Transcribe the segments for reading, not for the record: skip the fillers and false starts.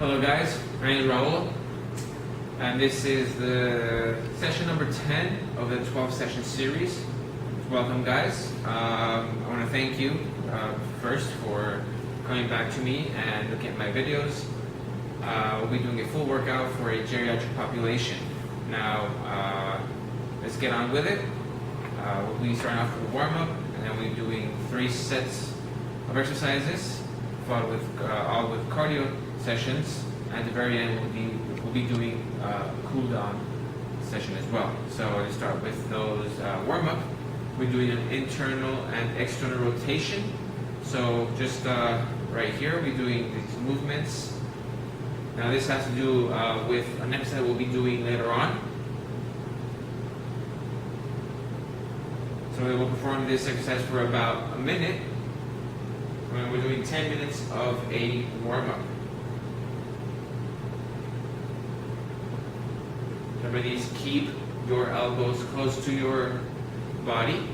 Hello guys, my name is Raul, and this is the session number 10 of the 12 session series. Welcome guys. I want to thank you first for coming back to me and looking at my videos. We'll be doing a full workout for a geriatric population. Now, let's get on with it. We'll be starting off with a warm-up, and then we'll be doing 3 sets of exercises, followed with all with cardio sessions. At the very end, we'll be doing a cool-down session as well. So to start with those warm-up, we're doing an internal and external rotation. So just right here, we're doing these movements. Now this has to do with an exercise we'll be doing later on. So we will perform this exercise for about a minute. And we're doing 10 minutes of a warm-up. Remember these, keep your elbows close to your body.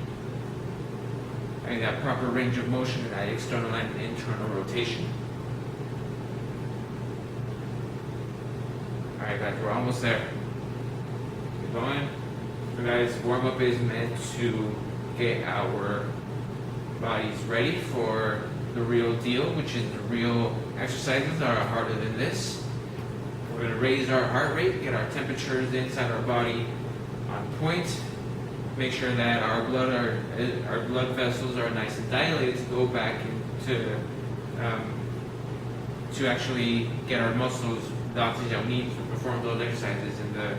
And that proper range of motion in that external and internal rotation. Alright guys, we're almost there. Keep going. So guys, warm-up is meant to get our bodies ready for the real deal, which is the real exercises that are harder than this. We're going to raise our heart rate, get our temperatures inside our body on point, make sure that our blood vessels are nice and dilated to go back into to actually get our muscles the oxygen that we need to perform those exercises in the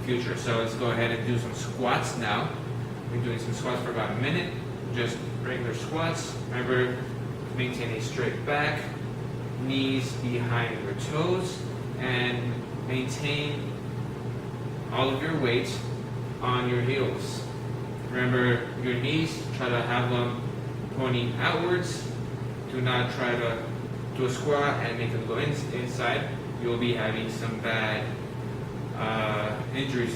future. So let's go ahead and do some squats now. We're doing some squats for about a minute, just regular squats. Remember, maintain a straight back, knees behind your toes, and maintain all of your weight on your heels. Remember, your knees, try to have them pointing outwards. Do not try to do a squat and make them go inside. You'll be having some bad injuries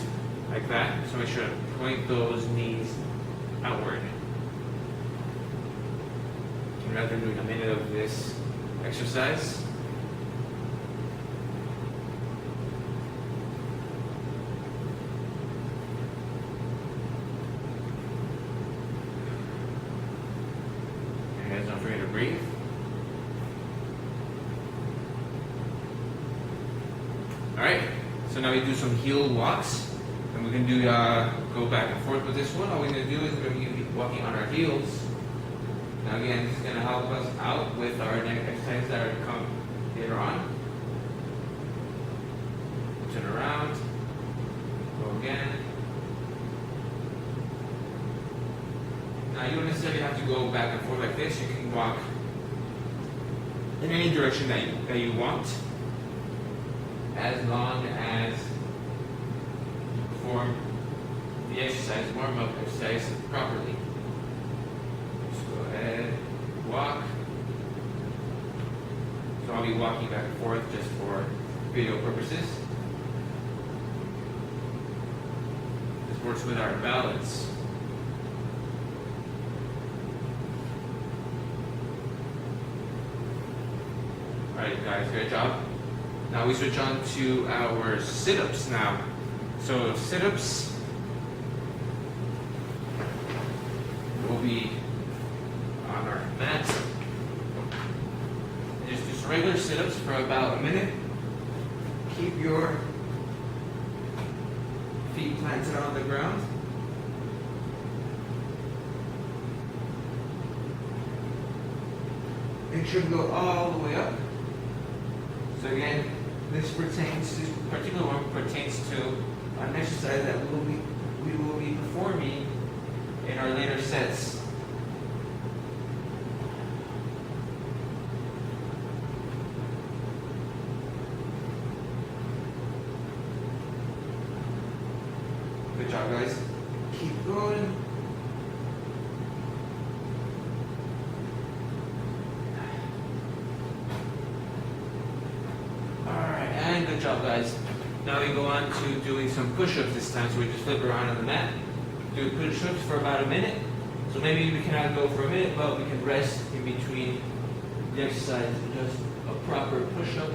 like that. So make sure to point those knees outward. Rather than doing a minute of this exercise. And guys, don't forget to breathe. Alright, so now we do some heel walks. And we're going to do go back and forth with this one. All we're going to do is we're going to be walking on our heels. Now again, this is going to help us out with our next exercises that are to come later on. Turn around. Go again. Now you don't necessarily have to go back and forth like this. You can walk in any direction that you want, as long as you perform the exercise, warm-up exercise properly. Walk. So I'll be walking back and forth just for video purposes. This works with our balance. Alright guys, great job. Now we switch on to our sit-ups now. So sit-ups will be on our mat. Just do some regular sit-ups for about a minute. Keep your feet planted on the ground. Make sure to go all the way up. So again, this particular one pertains to an exercise that we will be performing in our later sets. Good job, guys. Keep going. Alright, and good job, guys. Now we go on to doing some push-ups this time. So we just flip around on the mat. Do push-ups for about a minute. So maybe we cannot go for a minute, but we can rest in between the exercise. Just a proper push-up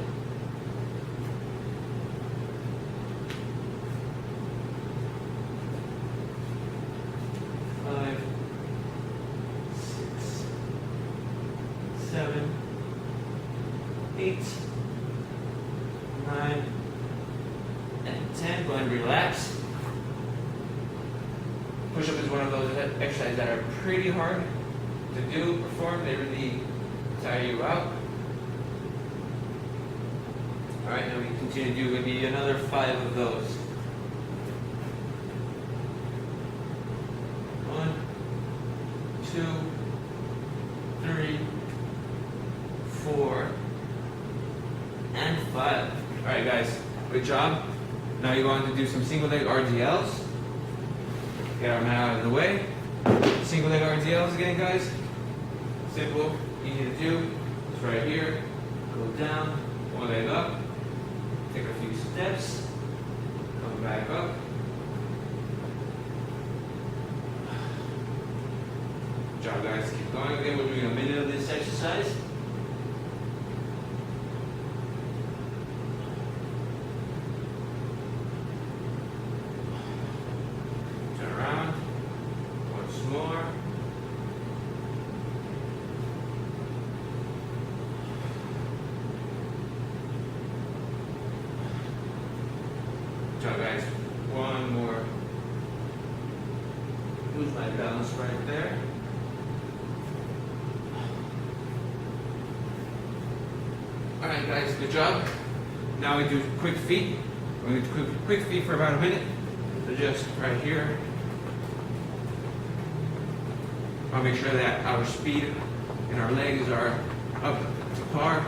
10. Go ahead and relax. Push-up is one of those exercises that are pretty hard to do, perform. They really tire you out. Alright, now we continue to do maybe another 5 of those. 1, 2, 3, 4, and 5. Alright guys, good job. Now you're going to do some single leg RDLs. Get our mat out of the way. Single leg RDLs again, guys. Simple, easy to do. It's right here. Go down, one leg up. Take a few steps. Come back up. Good job, guys. Keep going. Again, we're doing a minute of this exercise. Turn around. Once more. Good job, guys. One more. Lose my balance right there. Alright guys, good job. Now we do quick feet. We're going to do quick feet for about a minute. So just right here. I'll make sure that our speed and our legs are up to par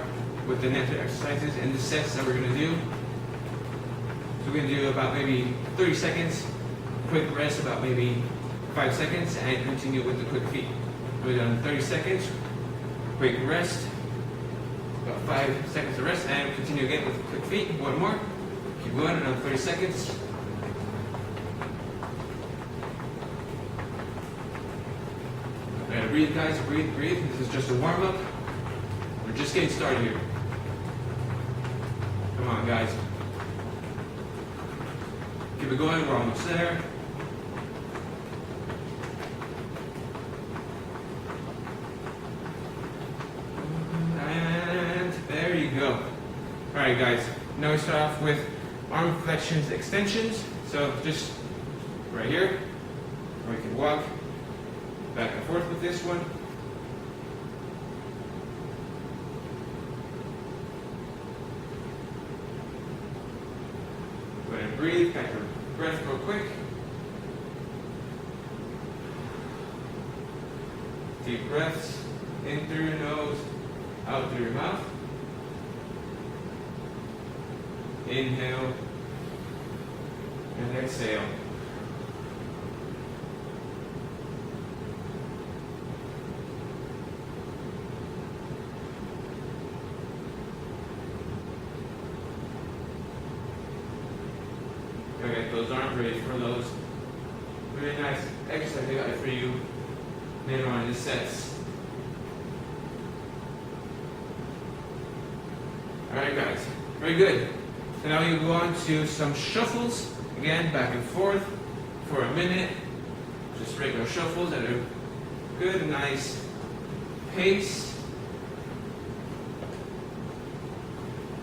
with the next exercises and the sets that we're going to do. So we're going to do about maybe 30 seconds, quick rest about maybe 5 seconds, and continue with the quick feet. We're done 30 seconds, quick rest, about 5 seconds of rest, and continue again with quick feet. One more. Keep going, another 30 seconds. Alright, breathe guys, breathe, breathe. This is just a warm-up. We're just getting started here. Come on guys. Keep it going, we're almost there. And there you go. Alright guys, now we start off with arm flexions, extensions. So just right here, or you can walk back and forth with this one. Go ahead and breathe, catch your breath real quick. Deep breaths in through your nose, out through your mouth. Inhale and exhale. Okay, those arms raised for those really nice exercise I got for you later on in the sets. Alright guys, very good. So now you go on to some shuffles, again back and forth for a minute. Just regular shuffles at a good, nice pace.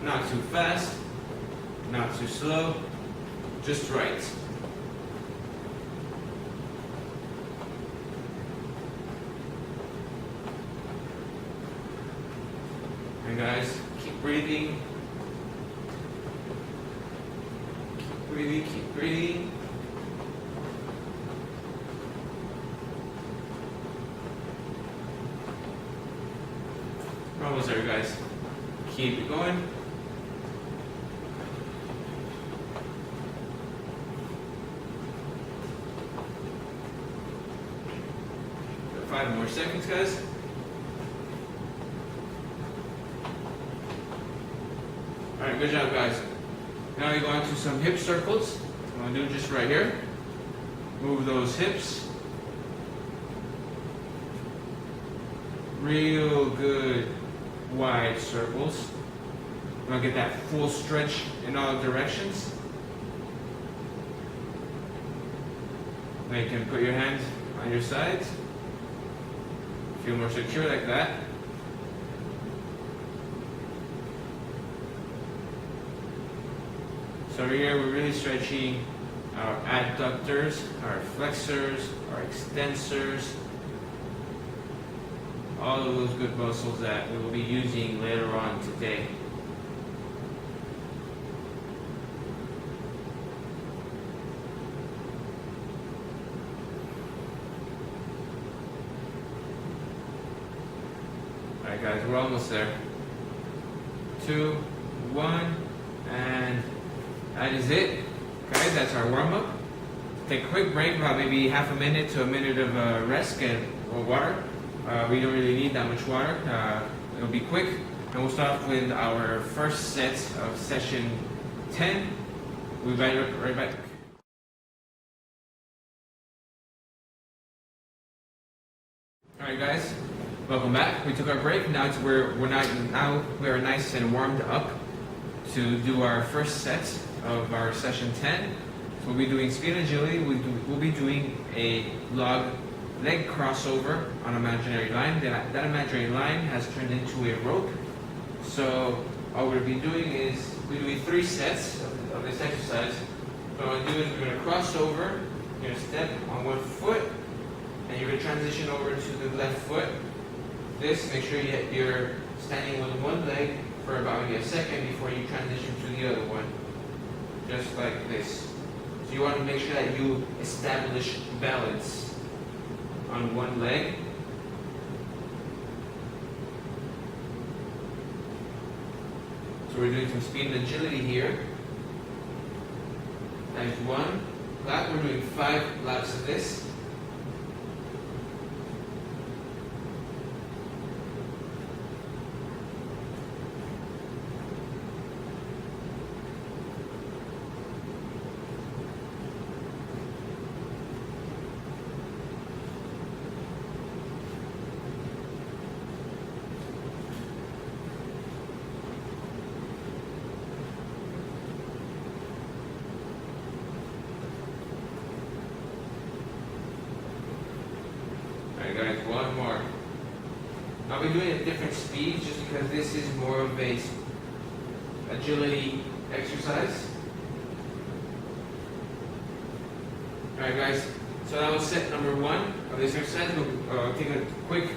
Not too fast, not too slow, just right. And guys, keep breathing. Keep breathing, keep breathing. We're almost there, guys. Keep it going. Got 5 more seconds, guys. Alright, good job, guys. Now you go on to some hip circles. I'm going to do just right here. Move those hips. Real good wide circles. You want to get that full stretch in all directions. Now you can put your hands on your sides. Feel more secure like that. So over here, we're really stretching our adductors, our flexors, our extensors, all of those good muscles that we will be using later on today. Alright guys, we're almost there. 2, 1, and that is it. Guys, that's our warm-up. Take a quick break, about maybe half a minute to a minute of rest or water. We don't really need that much water. It'll be quick. And we'll start off with our first set of session 10. We'll be right back. Alright guys, welcome back. We took our break. Now we are nice and warmed up to do our first set of our session 10. So we'll be doing speed and agility. We'll be doing a leg crossover on an imaginary line. That imaginary line has turned into a rope. So all we'll be doing is we're doing 3 sets of this exercise. So what we're going to do is we're going to cross over. You're going to step on one foot, and you're going to transition over to the left foot. Make sure you're standing with one leg for about maybe a second before you transition to the other one. Just like this. So you want to make sure that you establish balance on one leg. So we're doing some speed and agility here. Times 1 lap. We're doing 5 laps of this. Guys, one more. I'll be doing a different speed just because this is more of a agility exercise. Alright guys, so that was set number 1 of this exercise. We'll take a quick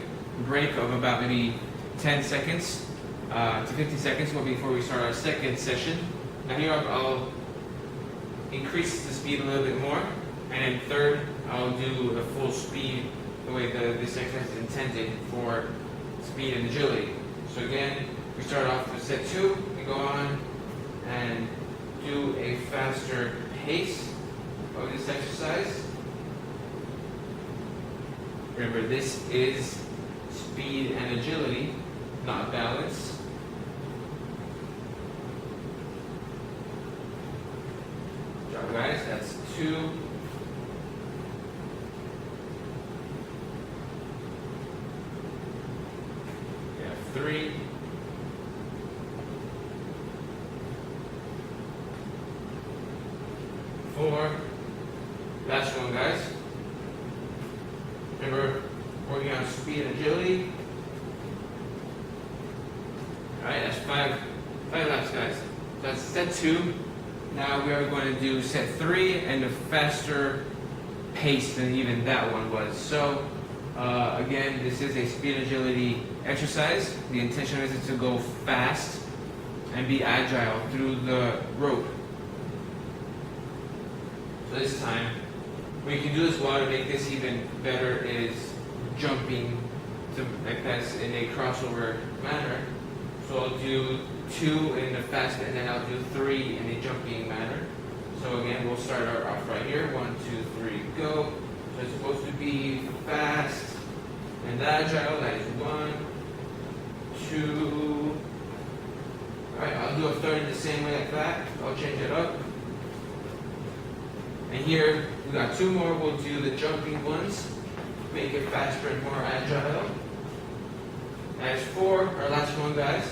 break of about maybe 10 seconds to 50 seconds before we start our second session. Now here I'll increase the speed a little bit more, and then third I'll do the full speed the way this exercise is intended for speed and agility. So again, we start off with set 2, we go on and do a faster pace of this exercise. Remember, this is speed and agility, not balance. Good job guys, that's 2. We have 3. 4. Last one guys. Remember, working on speed and agility. Alright, that's 5 laps guys. That's set 2. Now we are going to do set 3 and a faster pace than even that one was. So again, this is a speed and agility exercise. The intention is to go fast and be agile through the rope. So this time, what you can do as well to make this even better is jumping to like that's in a crossover manner. So I'll do 2 in the fast and then I'll do 3 in a jumping manner. So again, we'll start off right here. 1, 2, 3, go. So it's supposed to be fast and agile. That is 1, 2. Alright, I'll do a third in the same way like that. I'll change it up. And here, we got 2 more. We'll do the jumping ones. Make it faster and more agile. That is 4. Our last one, guys.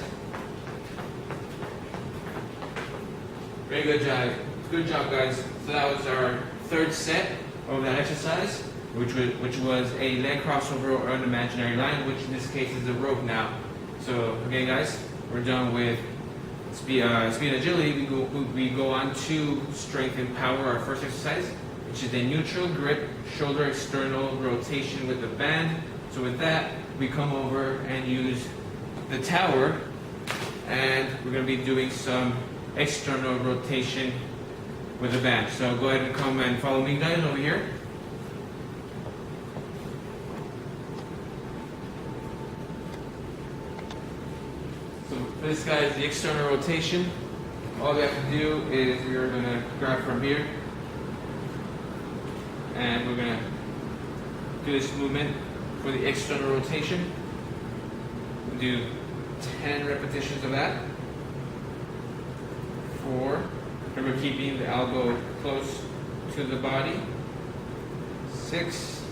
Very good job. Good job, guys. So that was our 3rd set of that exercise, which was a leg crossover or an imaginary line, which in this case is a rope now. So again, guys, we're done with speed and agility, we go on to strength and power, our first exercise, which is a neutral grip shoulder external rotation with the band. So with that, we come over and use the tower, and we're going to be doing some external rotation with the band. So go ahead and come and follow me, guys, over here. So this guy is the external rotation. All we have to do is we're going to grab from here, and we're going to do this movement for the external rotation. We'll do 10 repetitions of that. 4. Remember, keeping the elbow close to the body. 6,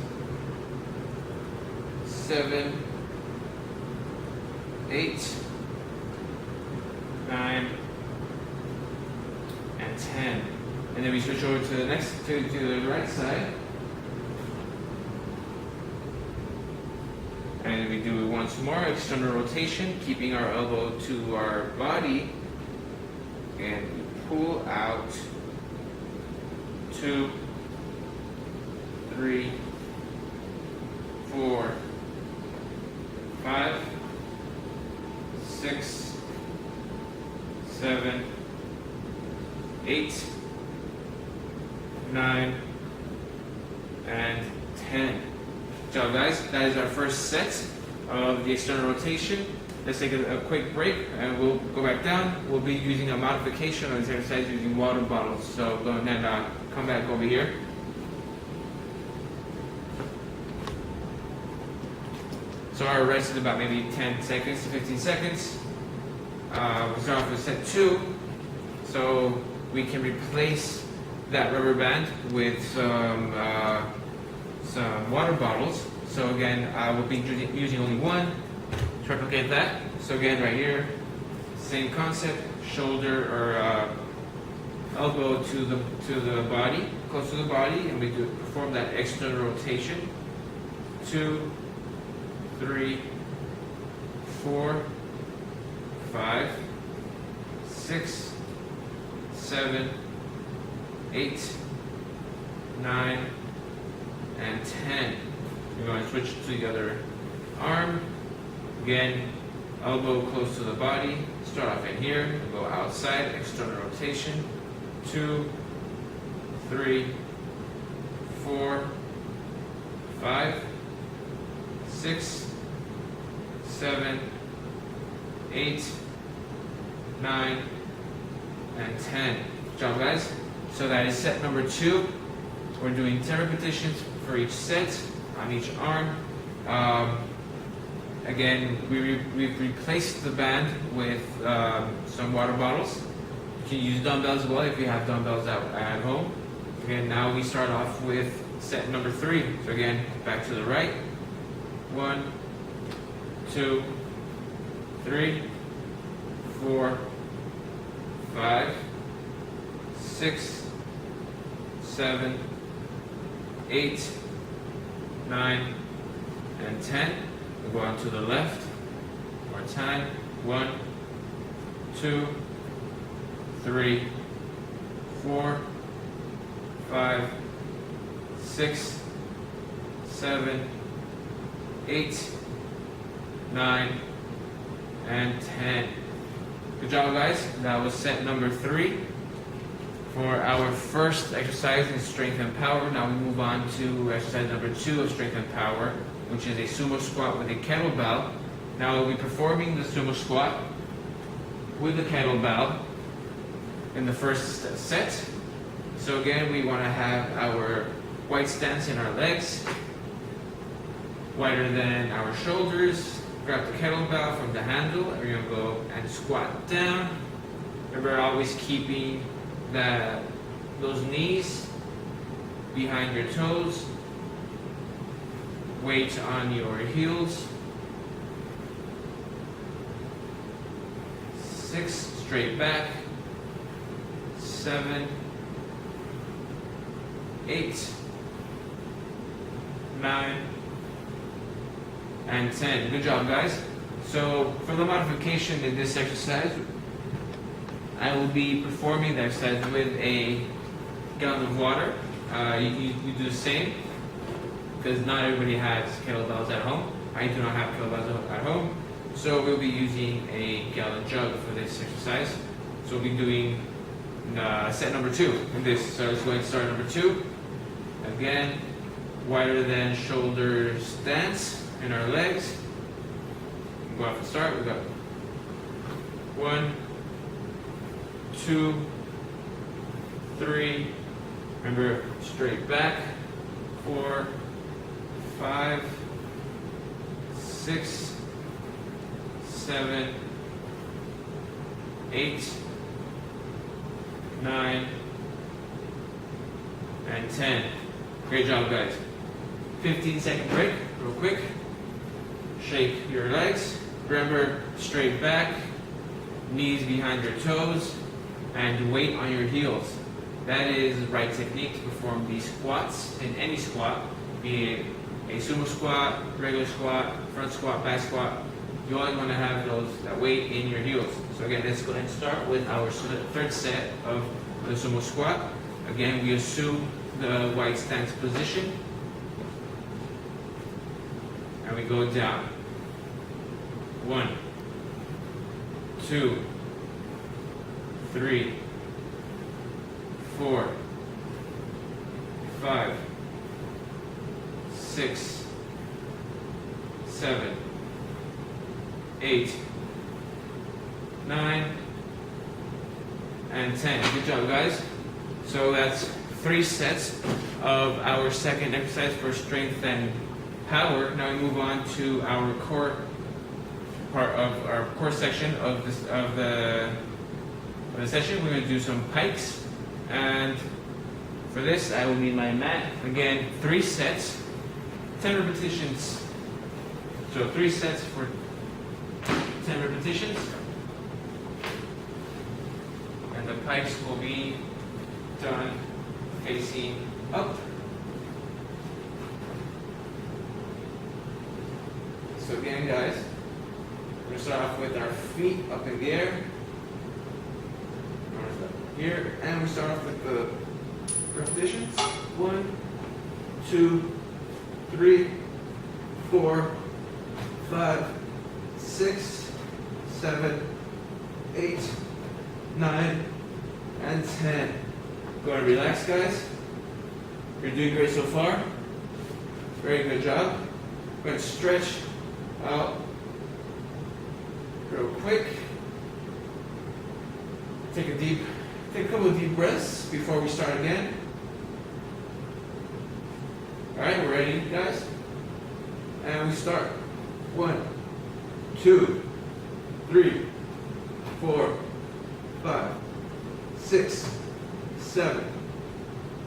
7, 8, 9, and 10. And then we switch over to the next to the right side. And we do it once more, external rotation, keeping our elbow to our body. And we pull out. 2, 3, 4, 5, 6, 7, 8, 9, and 10. Good job, guys. That is our first set of the external rotation. Let's take a quick break and we'll go back down. We'll be using a modification of this exercise using water bottles. So go ahead and come back over here. So our rest is about maybe 10 seconds to 15 seconds. We'll start off with set 2. So we can replace that rubber band with some water bottles. So again, we'll be using only one to replicate that. So again, right here, same concept: shoulder or elbow to the body, close to the body, and we perform that external rotation. 2, 3, 4, 5, 6, 7, 8, 9, and 10. We're going to switch to the other arm. Again, elbow close to the body. Start off in here, go outside, external rotation. 2, 3, 4, 5, 6, 7, 8, 9, and 10. Good job, guys. So that is set number 2. We're doing 10 repetitions for each set on each arm. Again, we've replaced the band with some water bottles. You can use dumbbells as well if you have dumbbells at home. Again, now we start off with set number 3. So again, back to the right. 1, 2, 3, 4, 5, 6, 7, 8, 9, and 10. We'll go on to the left. One more time. 1, 2, 3, 4, 5, 6, 7, 8, 9, and 10. Good job, guys. That was set number 3 for our first exercise in strength and power. Now we move on to exercise number 2 of strength and power, which is a sumo squat with a kettlebell. Now we'll be performing the sumo squat with the kettlebell in the first set. So again, we want to have our wide stance in our legs, wider than our shoulders. Grab the kettlebell from the handle, and we're going to go and squat down. Remember, always keeping those knees behind your toes, weight on your heels. 6, straight back. 7, 8, 9, and 10. Good job, guys. So for the modification in this exercise, I will be performing the exercise with a gallon of water. You do the same, because not everybody has kettlebells at home. I do not have kettlebells at home, so we'll be using a gallon jug for this exercise. So we'll be doing set number 2 in this. So it's going to start number 2. Again, wider than shoulder stance in our legs. Go off and start. We got 1, 2, 3. Remember, straight back. 4, 5, 6, 7, 8, 9, and 10. Great job, guys. 15-second break, real quick. Shake your legs. Remember, straight back, knees behind your toes, and weight on your heels. That is the right technique to perform these squats in any squat, be it a sumo squat, regular squat, front squat, back squat. You always want to have that weight in your heels. So again, let's go ahead and start with our third set of the sumo squat. Again, we assume the wide stance position, and we go down. 1, 2, 3, 4, 5, 6, 7, 8, 9, and 10. Good job, guys. So that's 3 sets of our second exercise for strength and power. Now we move on to our core part of our core section of the session. We're going to do some pikes, and for this I will need my mat. Again, 3 sets, 10 repetitions. So 3 sets for 10 repetitions, and the pikes will be done facing up. So again, guys, we're going to start off with our feet up in the air. Here, and we start off with the repetitions. 1, 2, 3, 4, 5, 6, 7, 8, 9, and 10. Go ahead and relax, guys. You're doing great so far. Very good job. Go ahead and stretch out real quick. Take a couple of deep breaths before we start again. Alright, we're ready, guys? And we start. 1, 2, 3, 4, 5, 6, 7,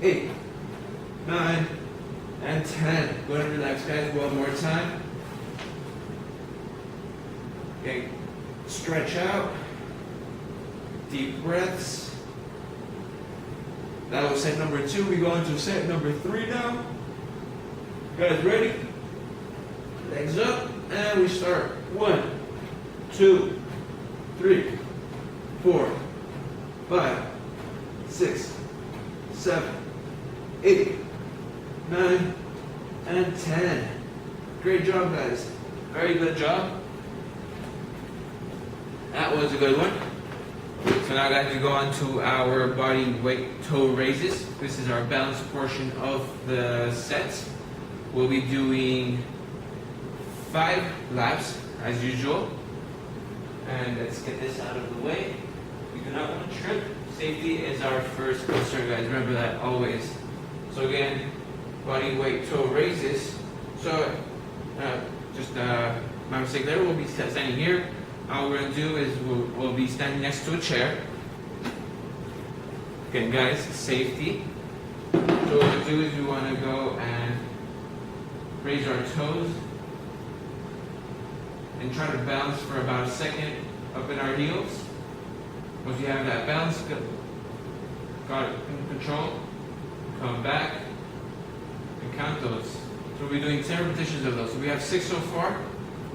8, 9, and 10. Go ahead and relax, guys. One more time. Okay, stretch out. Deep breaths. That was set number 2. We go into set number 3 now. Guys, ready? Legs up, and we start. 1, 2, 3, 4, 5, 6, 7, 8, 9, and 10. Great job, guys. Very good job. That was a good one. So now, guys, we go on to our body weight toe raises. This is our balance portion of the sets. We'll be doing 5 laps as usual. And let's get this out of the way. We do not want to trip. Safety is our first concern, guys. Remember that always. So again, body weight toe raises. So my mistake there. We'll be standing here. All we're going to do is we'll be standing next to a chair. Again, guys, safety. So what we'll do is we want to go and raise our toes and try to balance for about a second up in our heels. Once you have that balance, got it in control, come back and count those. So we'll be doing 10 repetitions of those. So we have 6 so far.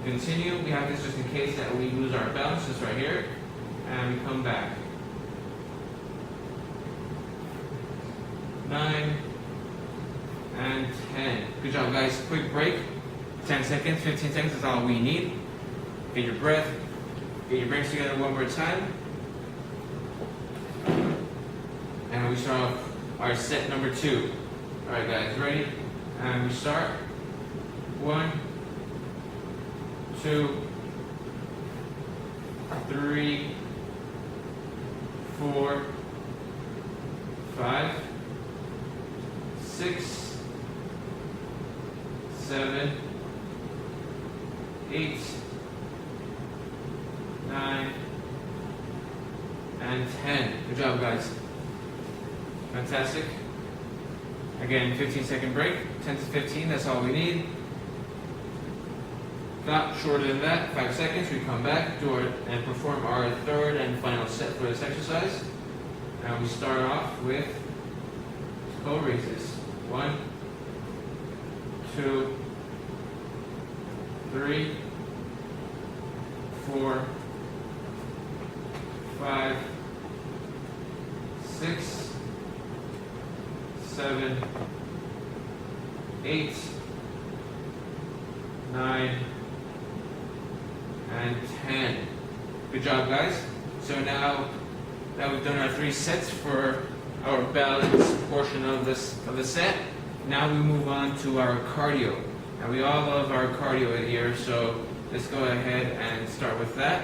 Continue. We have this just in case that we lose our balance, just right here, and we come back. 9, and 10. Good job, guys. Quick break. 10 seconds, 15 seconds is all we need. Get your breath. Get your brains together one more time. And we start off our set number 2. Alright, guys, ready? And we start. 1, 2, 3, 4, 5, 6, 7, 8, 9, and 10. Good job, guys. Fantastic. Again, 15-second break. 10 to 15, that's all we need. Not shorter than that, 5 seconds. We come back, and perform our third and final set for this exercise. And we start off with toe raises. 1, 2, 3, 4, 5, 6, 7, 8, 9, and 10. Good job, guys. So now that we've done our 3 sets for our balance portion of the set, now we move on to our cardio. And we all love our cardio here, so let's go ahead and start with that.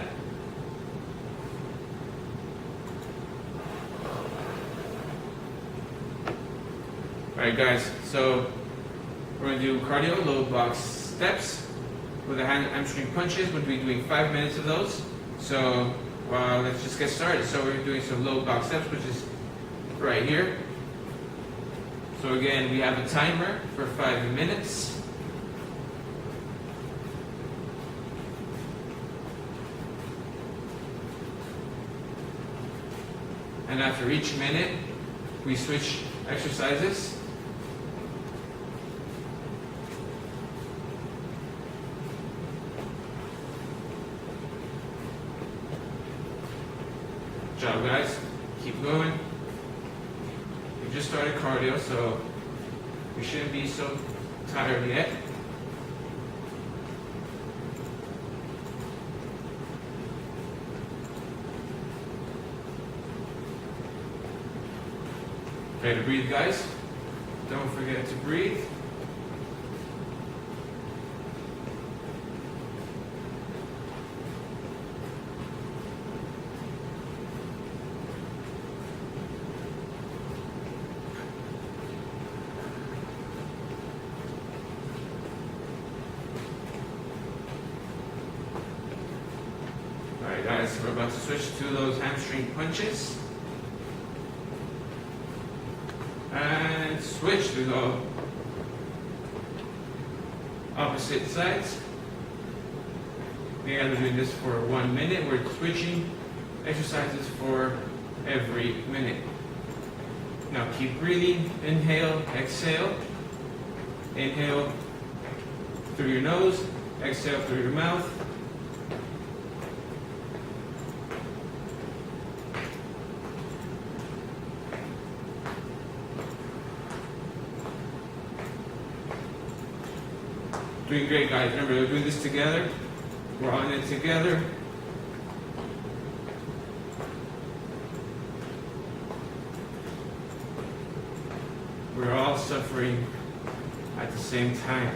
Alright, guys, so we're going to do cardio, low box steps with the hamstring punches. We'll be doing 5 minutes of those. So let's just get started. So we're doing some low box steps, which is right here. So again, we have a timer for 5 minutes. And after each minute, we switch exercises. Good job, guys. Keep going. We just started cardio, so we shouldn't be so tired yet. Try to breathe, guys. Don't forget to breathe. Alright, guys, we're about to switch to those hamstring punches. And switch to go opposite sides. We're doing this for 1 minute. We're switching exercises for every minute. Now keep breathing. Inhale, exhale. Inhale through your nose, exhale through your mouth. Doing great, guys. Remember, we're doing this together. We're on it together. We're all suffering at the same time.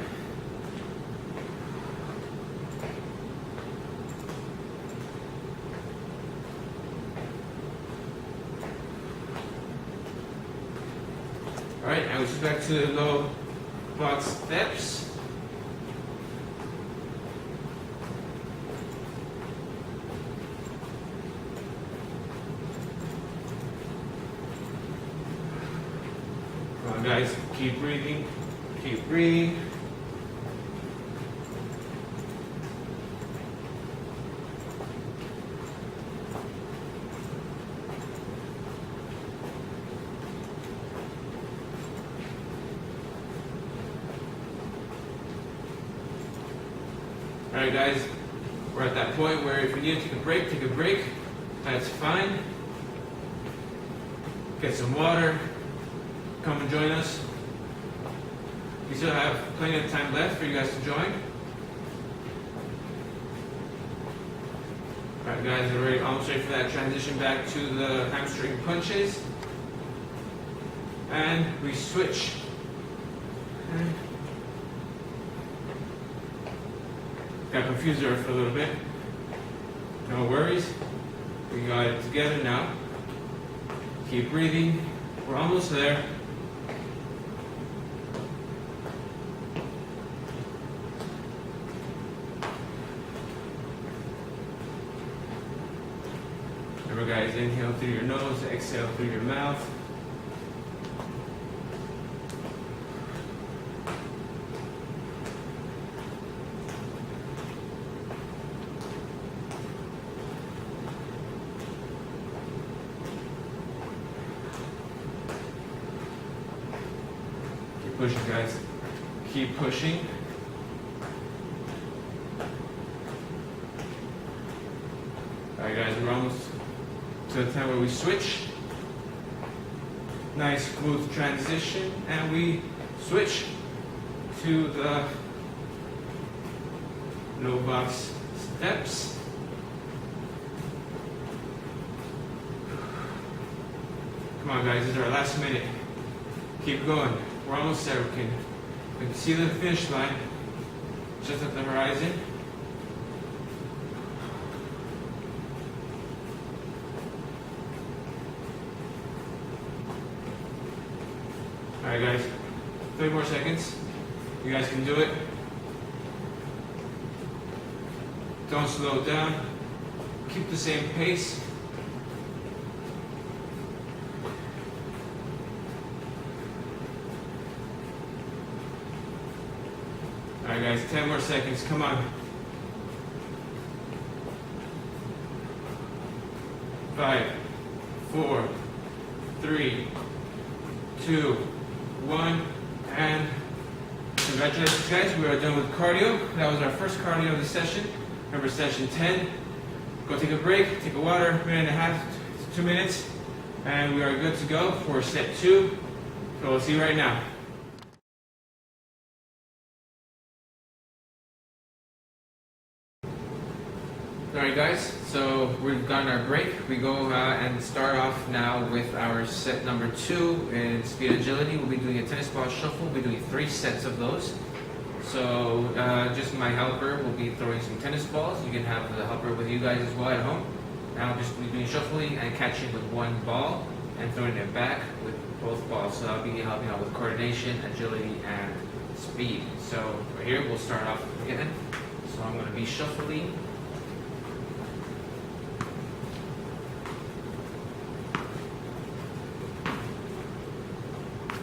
All right, now we switch back to the low box steps. Guys, keep breathing, keep breathing. All right, guys, we're at that point where if you need to take a break, that's fine. Get some water. come and join us. We still have plenty of time left for you guys to join. Alright guys, we're almost ready for that transition back to the hamstring punches. And we switch. Okay. Got confused there for a little bit. No worries. We got it together now. Keep breathing. We're almost there. Remember guys, inhale through your nose, exhale through your mouth. Keep pushing guys. Keep pushing. Alright guys, we're almost to the time where we switch. Nice smooth transition, and we switch to the low box steps. Come on guys, this is our last minute. Keep going. We're almost there. We can see the finish line just at the horizon. Alright guys, 30 more seconds. You guys can do it. Don't slow down. Keep the same pace. Alright guys, 10 more seconds. Come on. 5, 4, 3, 2, 1, and congratulations guys, we are done with cardio. That was our first cardio of the session. Remember session 10, go take a break, take a water, minute and a half to 2 minutes, and we are good to go for set 2. So we'll see you right now. Alright guys, so we've gotten our break. We go and start off now with our set number 2 in speed agility. We'll be doing a tennis ball shuffle. We'll be doing 3 sets of those. So just my helper will be throwing some tennis balls. You can have the helper with you guys as well at home. And I'll just be doing shuffling and catching with one ball and throwing it back with both balls. So I'll be helping out with coordination, agility, and speed. So right here we'll start off again. So I'm going to be shuffling.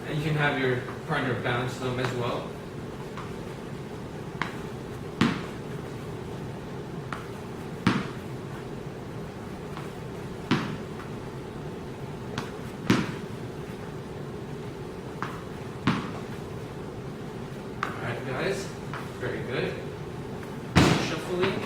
And you can have your partner bounce them as well. Alright guys, very good. Shuffling.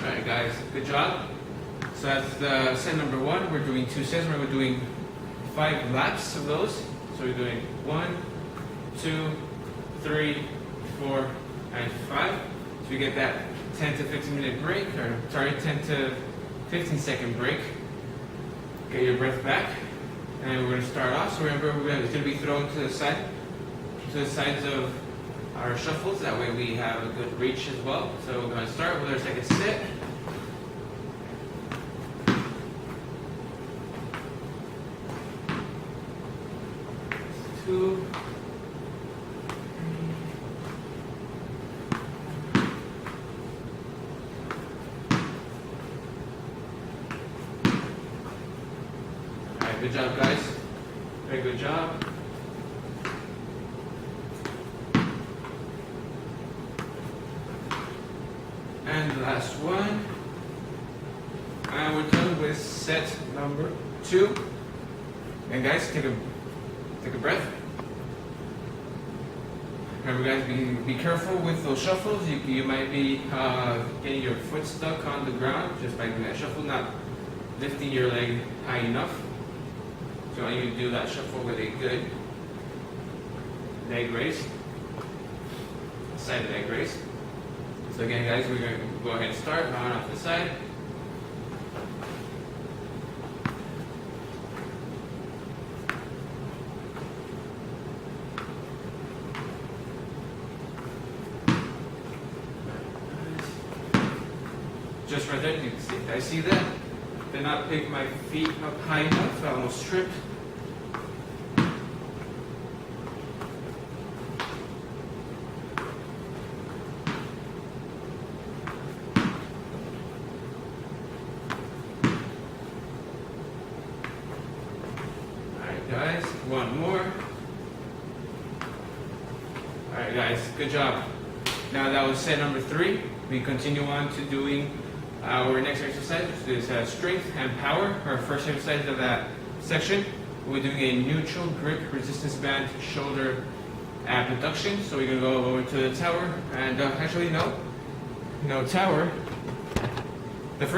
Alright guys, good job. So that's the set number 1. We're doing 2 sets. We're doing 5 laps of those. So we're doing 1, 2, 3, 4, and 5. So we get that 10 to 15 minute break, or sorry, 10 to 15 second break. Get your breath back. And we're going to start off. So remember, it's going to be thrown to the sides of our shuffles. That way we have a good reach as well. So we're going to start with our second set. Two, alright, good job guys. Very good job. And the last one. And we're done with set number 2. And guys, take a breath. Remember guys, be careful with those shuffles. You might be getting your foot stuck on the ground just by doing that shuffle, not lifting your leg high enough. So I want you to do that shuffle with a good leg raise, side leg raise. So again guys, we're going to go ahead and start on off the side. Just right there, you can see, I see that. Did not pick my feet up high enough, I almost tripped. Alright guys, one more. Alright guys, good job. Now that was set number 3. We continue on to doing our next exercise, which is strength and power. Our first exercise of that section, we're doing a neutral grip resistance band shoulder abduction. So we're going to go over to the tower, and actually no tower. This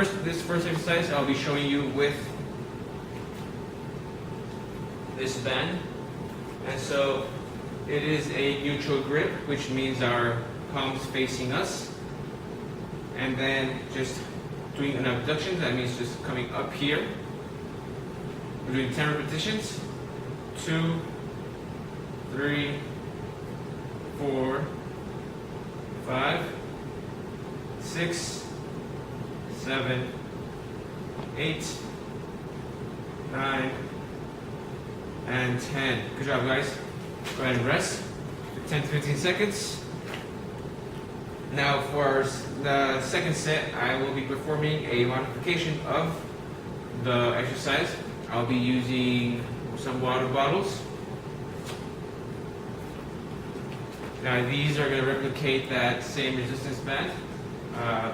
first exercise I'll be showing you with this band, and so it is a neutral grip, which means our palms facing us, and then just doing an abduction. That means just coming up here. We're doing 10 repetitions. 2, 3, 4, 5, 6, 7, 8, 9, and 10. Good job guys. Go ahead and rest for 10 to 15 seconds. Now for the second set, I will be performing a modification of the exercise. I'll be using some water bottles. Now these are going to replicate that same resistance band.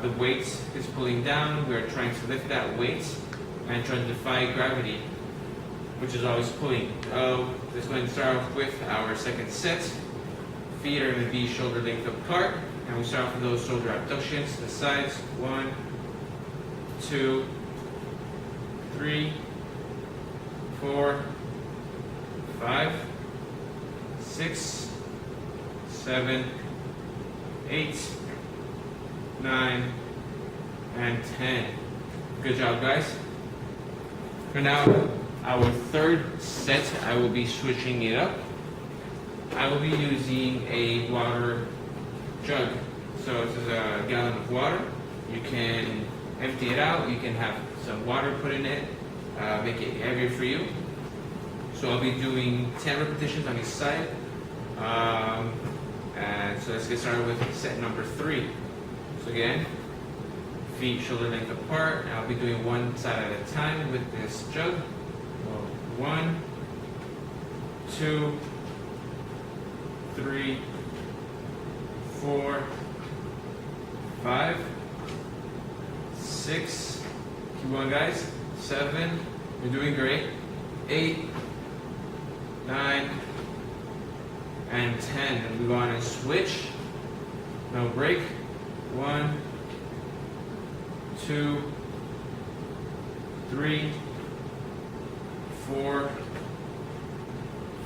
The weight is pulling down. We're trying to lift that weight and trying to defy gravity, which is always pulling. Let's go ahead and start off with our second set. Feet are going to be shoulder length apart. And we start off with those shoulder abductions to the sides. 1, 2, 3, 4, 5, 6, 7, 8, 9, and 10. Good job, guys. For now, our third set, I will be switching it up. I will be using a water jug. So this is a gallon of water. You can empty it out. You can have some water put in it, make it heavier for you. So I'll be doing 10 repetitions on each side. And so let's get started with set number 3. So again, feet shoulder length apart. And I'll be doing one side at a time with this jug. 1, 2, 3, 4, 5, 6, keep going guys, 7, you're doing great, 8, 9, and 10. And we go on and switch, no break. 1, 2, 3, 4,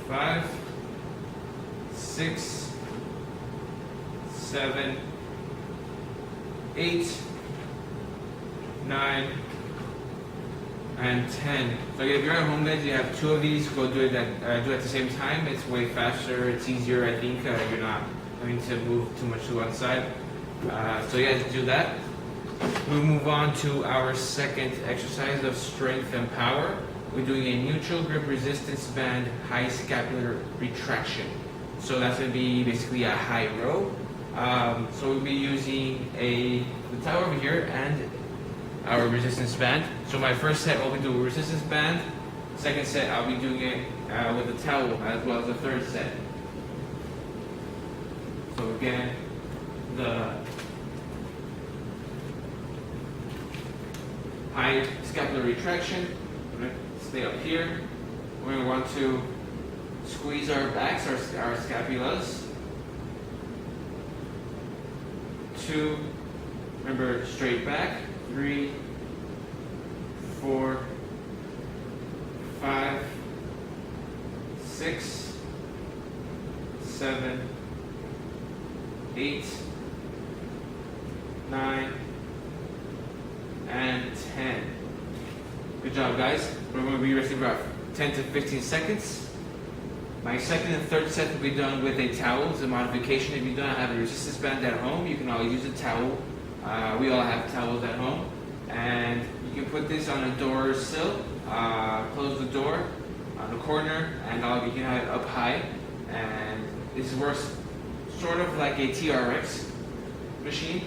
5, 6, 7, 8, 9, and 10. So if you're at home guys, you have 2 of these, go do it at the same time. It's way faster, it's easier, I think. You're not having to move too much to one side. So yeah, do that. We'll move on to our second exercise of strength and power. We're doing a neutral grip resistance band high scapular retraction. So that's going to be basically a high row. So we'll be using the tower over here and our resistance band. So my first set I'll be doing resistance band. Second set I'll be doing it with the towel, as well as the third set. So again, the high scapular retraction. We're going to stay up here. We're going to want to squeeze our backs, our scapulas. 2, remember straight back, 3, 4, 5, 6, 7, 8, 9, and 10. Good job, guys. We're going to be resting for about 10 to 15 seconds. My second and third set will be done with a towel. It's a modification. If you don't have a resistance band at home, you can always use a towel. We all have towels at home. And you can put this on a door sill, close the door on the corner, and you can have it up high. And this works sort of like a TRX machine,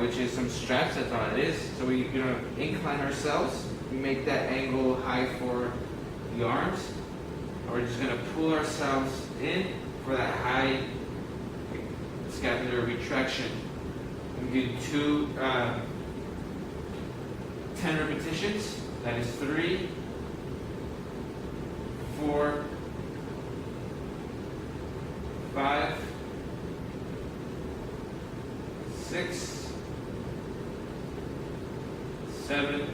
which is some straps, that's all it is. So we're going to incline ourselves. We make that angle high for the arms. We're just going to pull ourselves in for that high scapular retraction. We do 10 repetitions. That is 3, 4, 5, 6, 7,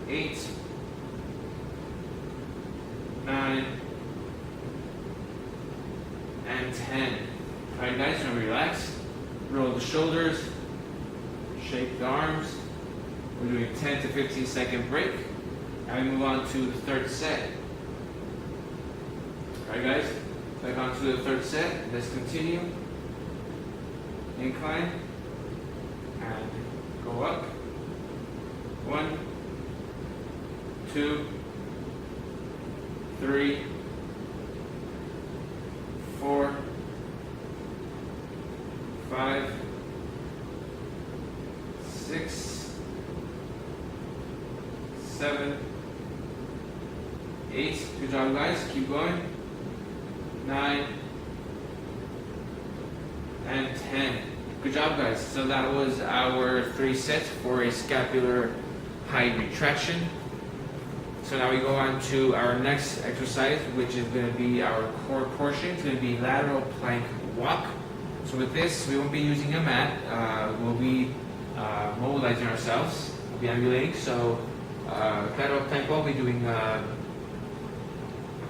8, 9, and 10. Alright guys, now relax. Roll the shoulders. Shake the arms. We're doing a 10 to 15 second break. And we move on to the third set. Alright guys, back on to the third set. Let's continue. Incline. And go up. 1, 2, 3, 4, 5, 6, 7, 8. Good job, guys. Keep going. 9 and 10. Good job, guys. So that was our 3 sets for a scapular high retraction. So now we go on to our next exercise, which is going to be our core portion. It's going to be lateral plank walk. So with this, we won't be using a mat. We'll be mobilizing ourselves. We'll be ambulating. So lateral plank walk, we'll be doing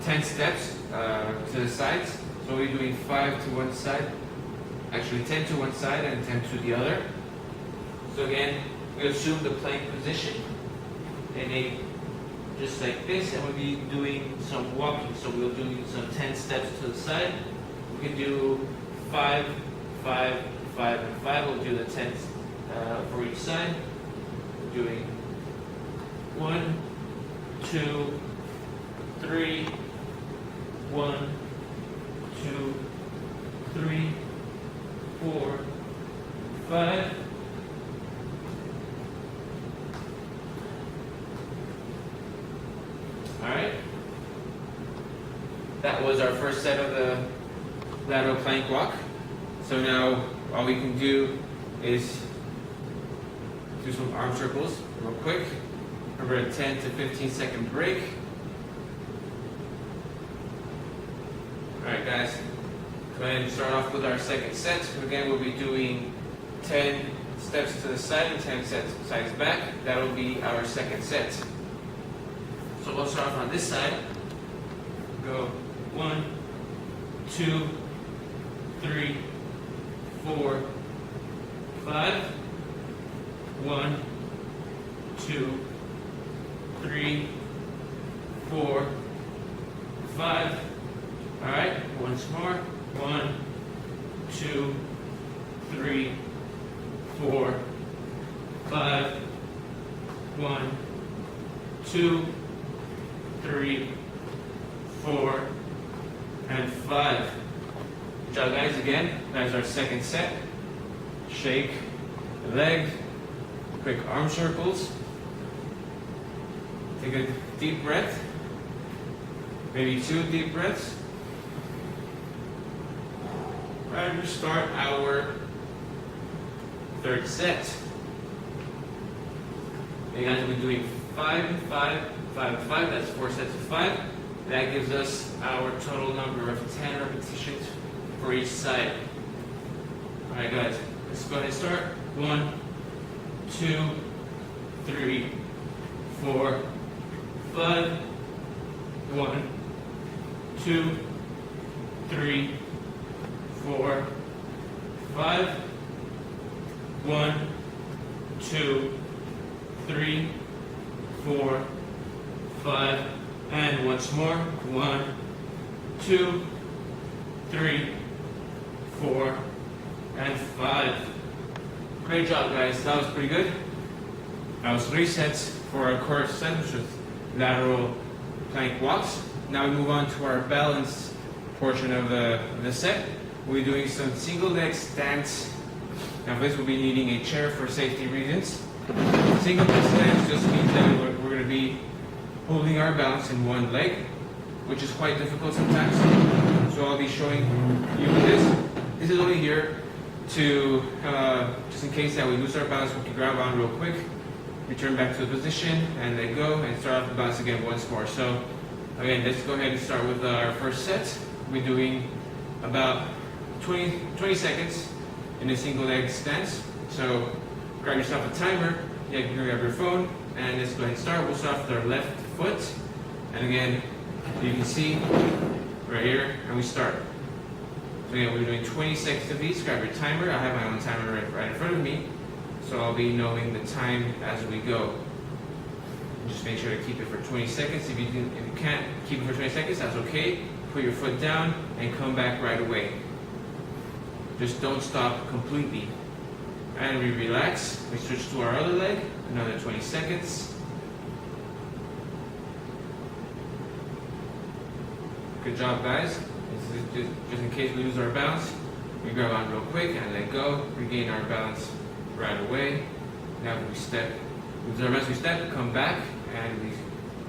10 steps to the sides. So we'll be doing 5 to one side, actually 10 to one side and 10 to the other. So again, we assume the plank position in a just like this, and we'll be doing some walking. So we'll do some 10 steps to the side. We can do 5, 5, 5, and 5. We'll do the 10 for each side. We're doing 1, 2, 3, 1, 2, 3, 4, 5. Alright, that was our first set of the lateral plank walk. So now all we can do is do some arm circles real quick. Remember a 10 to 15 second break. Alright guys, go ahead and start off with our second set. Again, we'll be doing 10 steps to the side and 10 sides back. That will be our second set. So we'll start off on this side. Go 1, 2, 3, 4, 5. 1, 2, 3, 4, 5. All right, once more. 1, 2, 3, 4, 5. 1, 2, 3, 4, and 5. Good job, guys. Again, that's our second set. Shake the leg. Quick arm circles. Take a deep breath. Maybe 2 deep breaths. Right, we start our third set. And guys, we'll be doing 5 and 5, 5 and 5. That's 4 sets of 5. That gives us our total number of 10 repetitions for each side. Let's go ahead and start. 1, 2, 3, 4, 5. 1, 2, 3, 4, 5. 1, 2, 3, 4, 5. And once more. 1, 2, 3, 4, and 5. Great job, guys. That was pretty good. That was 3 sets for our core set, which was lateral plank walks. Now we move on to our balance portion of the set. We're doing some single leg stance. Now for this, we'll be needing a chair for safety reasons. Single leg stance just means that we're going to be holding our balance in one leg, which is quite difficult sometimes. So I'll be showing you this. This is only here to, just in case that we lose our balance, we can grab on real quick, return back to the position, and let go, and start off the balance again once more. So again, let's go ahead and start with our first set. We're doing about 20 seconds in a single leg stance. So grab yourself a timer, you can grab your phone, and let's go ahead and start. We'll start with our left foot. And again, you can see right here, and we start. So again, we're doing 20 seconds of these. Grab your timer. I have my own timer right in front of me, so I'll be knowing the time as we go. Just make sure to keep it for 20 seconds. If you can't keep it for 20 seconds, that's okay. Put your foot down and come back right away. Just don't stop completely. And we relax. We switch to our other leg. Another 20 seconds. Good job, guys. This is just in case we lose our balance. We grab on real quick and let go. Regain our balance right away. Now we step. Lose our balance, we step, come back, and we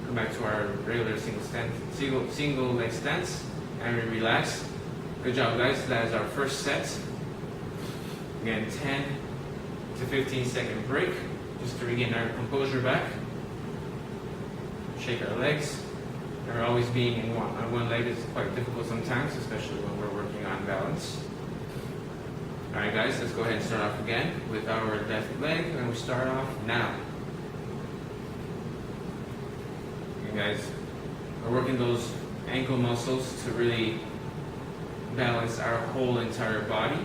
come back to our regular single leg stance, and we relax. Good job, guys. That is our first set. Again, 10 to 15 second break, just to regain our composure back. Shake our legs. And always being on one leg is quite difficult sometimes, especially when we're working on balance. Alright guys, let's go ahead and start off again with our left leg, and we start off now. You guys are working those ankle muscles to really balance our whole entire body.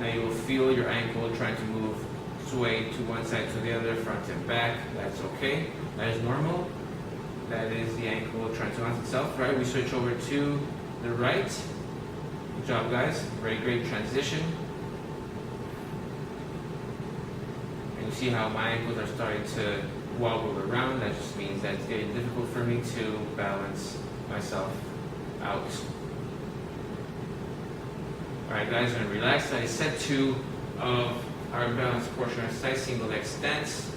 Now you will feel your ankle trying to move, sway to one side to the other, front and back. That's okay. That is normal. That is the ankle trying to balance itself. Right, we switch over to the right. Good job, guys. Very great transition. And you see how my ankles are starting to wobble around. That just means that it's getting difficult for me to balance myself out. Alright guys, we're going to relax. That is set 2 of our balance portion of exercise, single leg stance.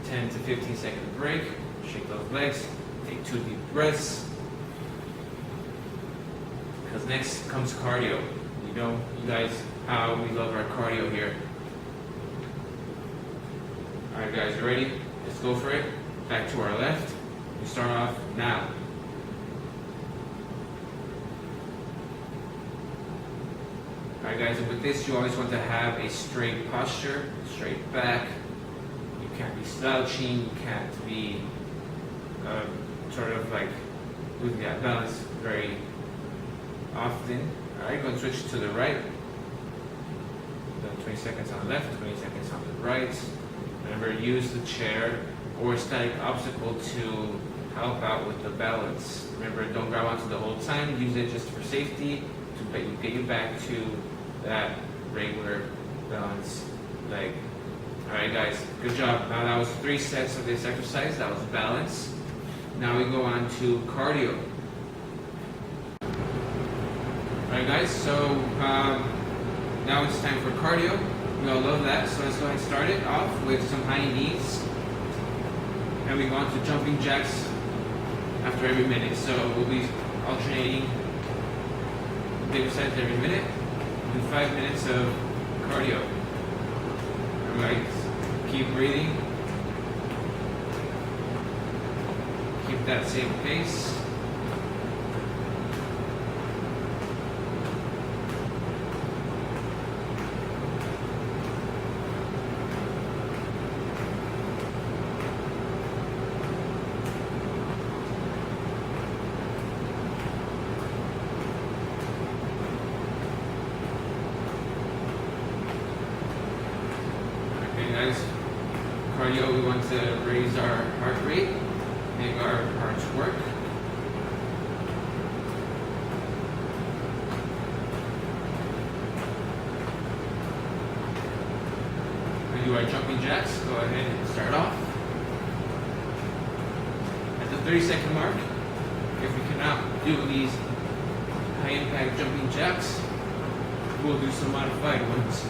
10 to 15 second break. Shake those legs. Take 2 deep breaths. Because next comes cardio. You know, you guys, how we love our cardio here. Alright guys, you ready? Let's go for it. Back to our left. We start off now. Alright guys, and with this you always want to have a straight posture, straight back. You can't be slouching, you can't be sort of like losing that balance very often. Alright, go and switch to the right. 20 seconds on the left, 20 seconds on the right. Remember, use the chair or static obstacle to help out with the balance. Remember, don't grab onto the whole time. Use it just for safety to get you back to that regular balance leg. Alright guys, good job. Now that was 3 sets of this exercise. That was balance. Now we go on to cardio. Alright guys, so now it's time for cardio. We all love that, so let's go ahead and start it off with some high knees. And we go on to jumping jacks after every minute. So we'll be alternating the exercise every minute. Do 5 minutes of cardio. Alright, keep breathing. Keep that same pace. guys, cardio, we want to raise our heart rate, make our hearts work. We do our jumping jacks. Go ahead and start off. At the 30-second mark, if we cannot do these high impact jumping jacks, we'll do some modified ones.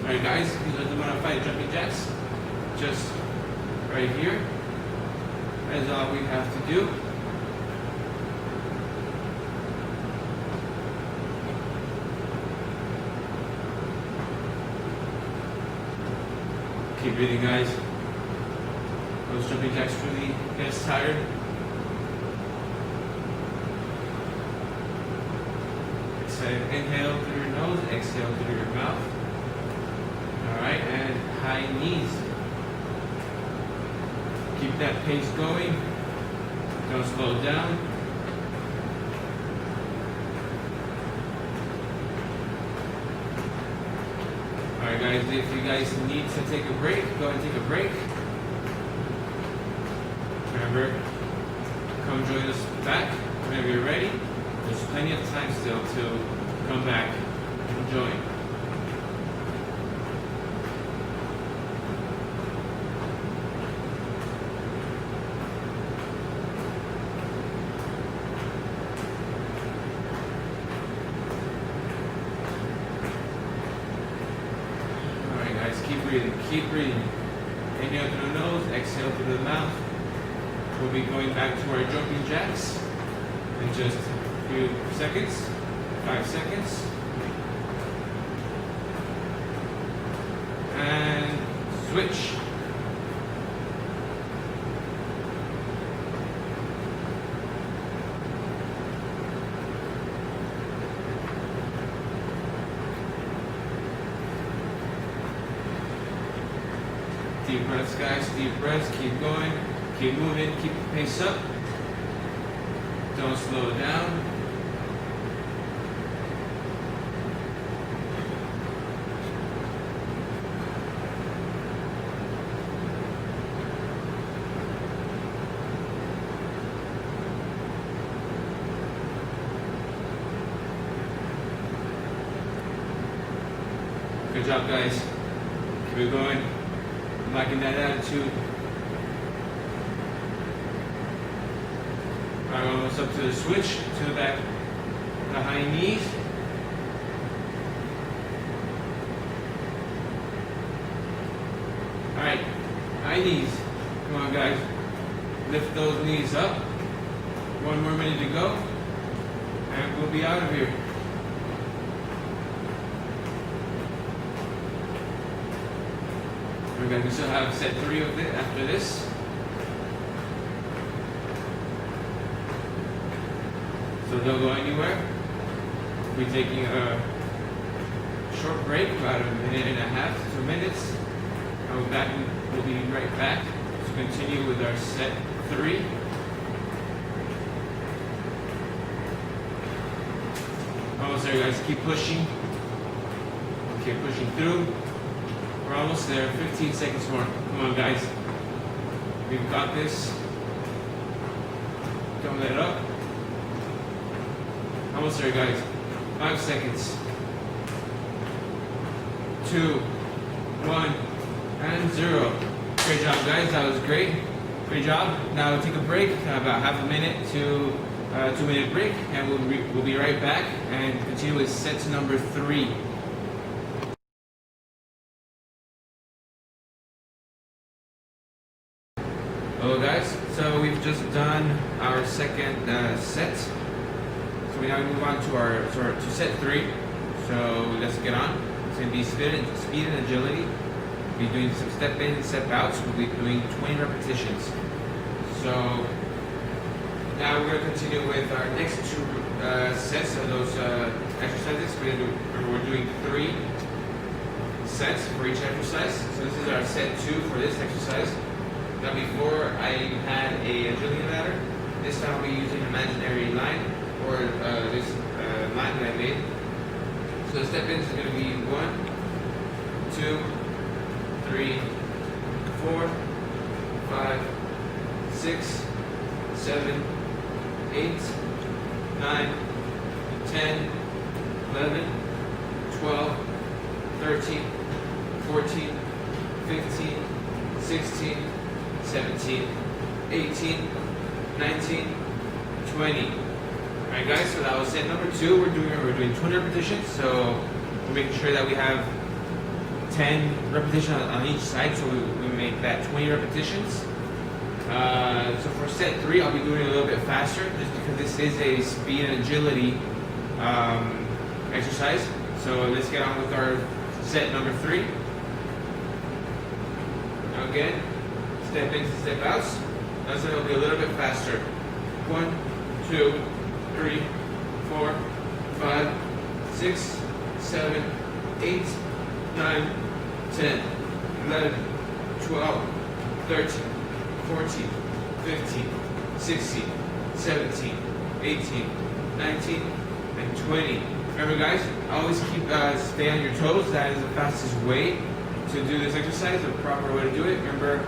Alright guys, these are the modified jumping jacks. Just right here. That is all we have to do. Keep breathing, guys. Those jumping jacks really get us tired. Inhale through your nose, exhale through your mouth. Alright, and high knees. Keep that pace going. Don't slow down. Alright guys, if you guys need to take a break, go ahead and take a break. Remember, come join us back whenever you're ready. There's plenty of time still to come back and join. Alright guys, keep breathing, keep breathing. Inhale through the nose, exhale through the mouth. We'll be going back to our jumping jacks in just a few seconds, 5 seconds. And switch. Deep breaths, guys, deep breaths, keep going, keep moving, keep the pace up. Don't slow down. Good job, guys. Keep it going. I'm liking that attitude. Alright, almost up to the switch, to the back, the high knees. Alright, high knees. Come on, guys. Lift those knees up. 1 more minute to go, and we'll be out of here. We still have set 3 of it after this. So don't go anywhere. We'll be taking a short break, about 1.5 minutes, 2 minutes. And we'll be right back to continue with our set 3. Almost there, guys. Keep pushing. Keep pushing through. We're almost there. 15 seconds more. Come on, guys. We've got this. Don't let up. Almost there, guys. 5 seconds. 2, 1, and 0. Great job, guys. That was great. Great job. Now we'll take a break, about half a minute to 2-minute break, and we'll be right back and continue with set number 3. Hello guys, so we've just done our second set. So we now move on to set 3. So let's get on. It's going to be speed and agility. We'll be doing some step in and step outs. We'll be doing 20 repetitions. So now we're going to continue with our next 2 sets of those exercises. We're doing 3 sets for each exercise. So this is our set 2 for this exercise. Now before I had a agility ladder. This time I'll be using an imaginary line or this line that I made. So the step-ins is going to be 1, 2, 3, 4, 5, 6, 7, 8, 9, 10, 11, 12, 13, 14, 15, 16, 17, 18, 19, 20. Alright guys, so that was set number 2. We're doing 20 repetitions, so we're making sure that we have 10 repetitions on each side, so we make that 20 repetitions. So for set 3, I'll be doing it a little bit faster, just because this is a speed and agility exercise. So let's get on with our set number 3. Now again, step ins and step outs. Now so it'll be a little bit faster. 1, 2, 3, 4, 5, 6, 7, 8, 9, 10, 11, 12, 13, 14, 15, 16, 17, 18, 19, and 20. Remember guys, always stay on your toes. That is the fastest way to do this exercise, the proper way to do it. Remember,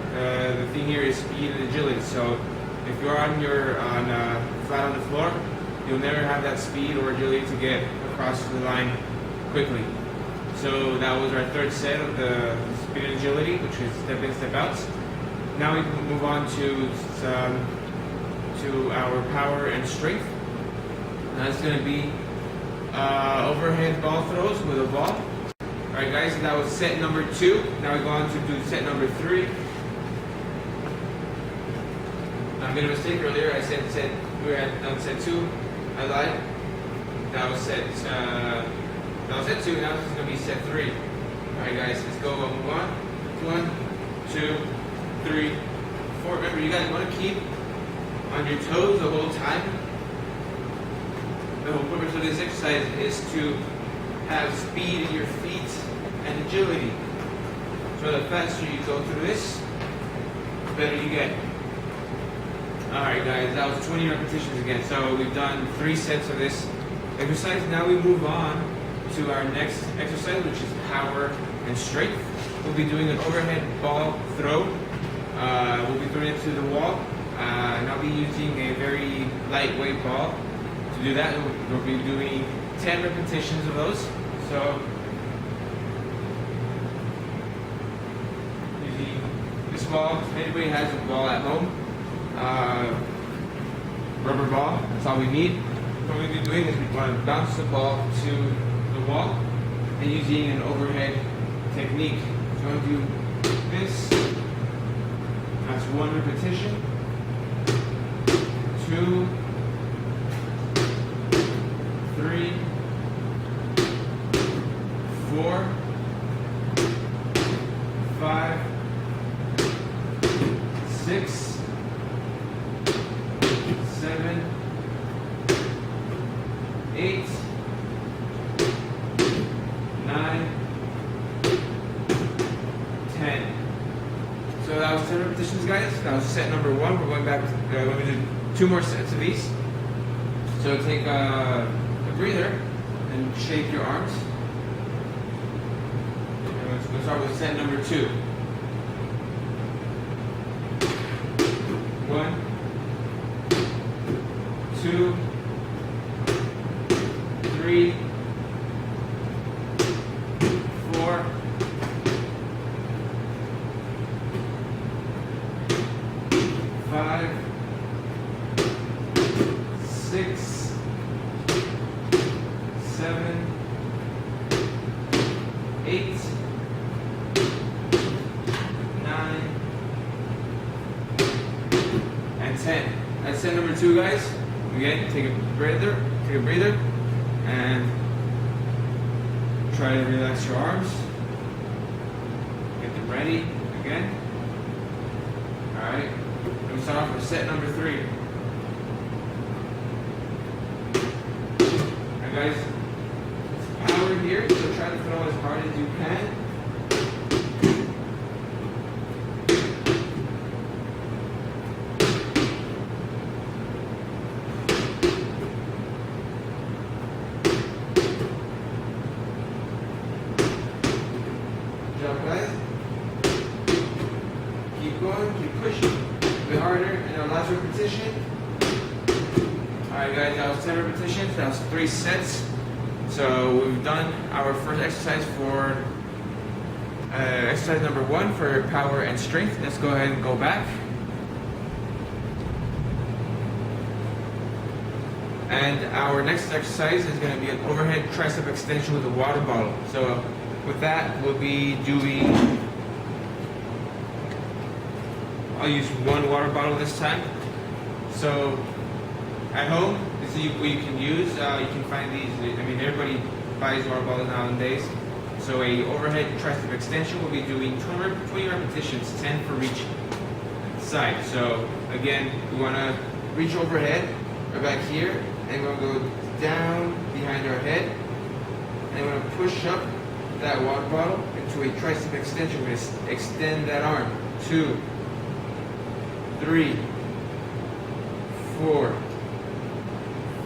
the thing here is speed and agility. So if you're flat on the floor, you'll never have that speed or agility to get across the line quickly. So that was our 3rd set of the speed and agility, which is step in, step outs. Now we can move on to our power and strength. That's going to be overhead ball throws with a ball. Alright guys, so that was set number 2. Now we go on to do set number 3. I made a mistake earlier. I said we were at set 2. I lied. That was set 2. Now this is going to be set 3. Alright guys, let's go. We'll move on. 1, 2, 3, 4. Remember, you guys want to keep on your toes the whole time. The whole purpose of this exercise is to have speed in your feet and agility. So the faster you go through this, the better you get. Alright guys, that was 20 repetitions again. So we've done 3 sets of this exercise. Now we move on to our next exercise, which is power and strength. We'll be doing an overhead ball throw. We'll be throwing it to the wall. And I'll be using a very lightweight ball. To do that, we'll be doing 10 repetitions of those. So, using this ball, if anybody has a ball at home, rubber ball, that's all we need. What we'll be doing is we want to bounce the ball to the wall and using an overhead technique. So I'm going to do this. That's 1 repetition. 2, 3, 4, 5, 6, 7, 8, 9, 10. So that was 10 repetitions, guys. That was set number 1. We're going back. We're going to do 2 more sets of these. So take a breather and shake your arms. Let's start with set number 2. 1, 2, 3, 4, 5, 6, 7, 8, 9, and 10. That's set number 2, guys. Again, take a breather, and try to relax your arms. Get them ready again. Alright, we start off with set number 3. Alright guys, power here, so try to throw as hard as you can. going, keep pushing. A bit harder, and our last repetition. Alright guys, that was 10 repetitions, that was 3 sets. So we've done our first exercise for exercise number 1 for power and strength. Let's go ahead and go back. And our next exercise is going to be an overhead tricep extension with a water bottle. So with that, we'll be doing, I'll use 1 water bottle this time. So at home, this is what you can use. You can find these, I mean, everybody buys water bottles nowadays. So a overhead tricep extension, we'll be doing 20 repetitions, 10 for each side. So again, we want to reach overhead, right back here, and we're going to go down behind our head, and we're going to push up that water bottle into a tricep extension. We're going to extend that arm. 2, 3, 4,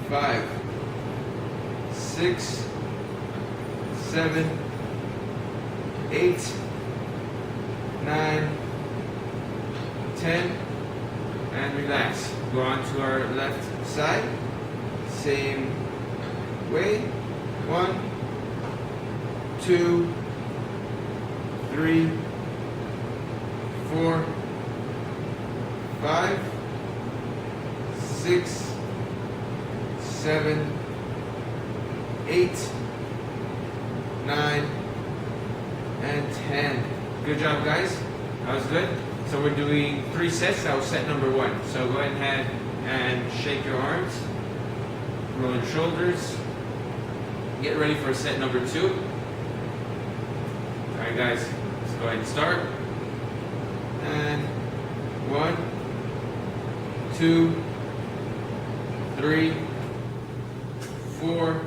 5, 6, 7, 8, 9, 10, and relax. Go on to our left side. Same way. 1, 2, 3, 4, 5, 6, 7, 8, 9, and 10. Good job, guys. That was good. So we're doing 3 sets. That was set number 1. So go ahead and shake your arms, roll your shoulders, get ready for set number 2. All right, guys, let's go ahead and start. And 1, 2, 3, 4,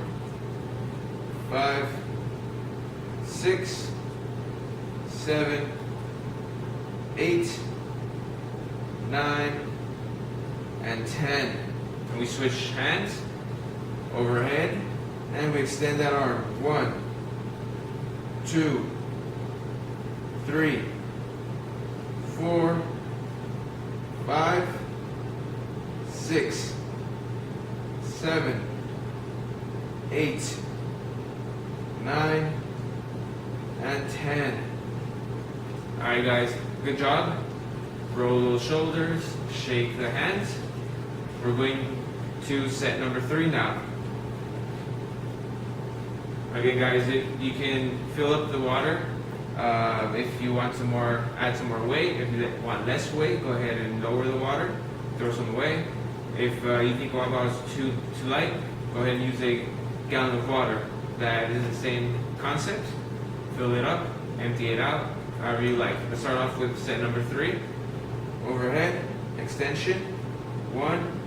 5, 6, 7, 8, 9, and 10. And we switch hands, overhead, and we extend that arm. 1, 2, 3, 4, 5, 6, 7, 8, 9, and 10. Alright guys, good job. Roll those shoulders, shake the hands. We're going to set number 3 now. Again guys, you can fill up the water. If you want some more, add some more weight. If you want less weight, go ahead and lower the water, throw some away. If you think water bottle is too light, go ahead and use a gallon of water. That is the same concept. Fill it up, empty it out, however you like. Let's start off with set number 3. Overhead, extension. 1,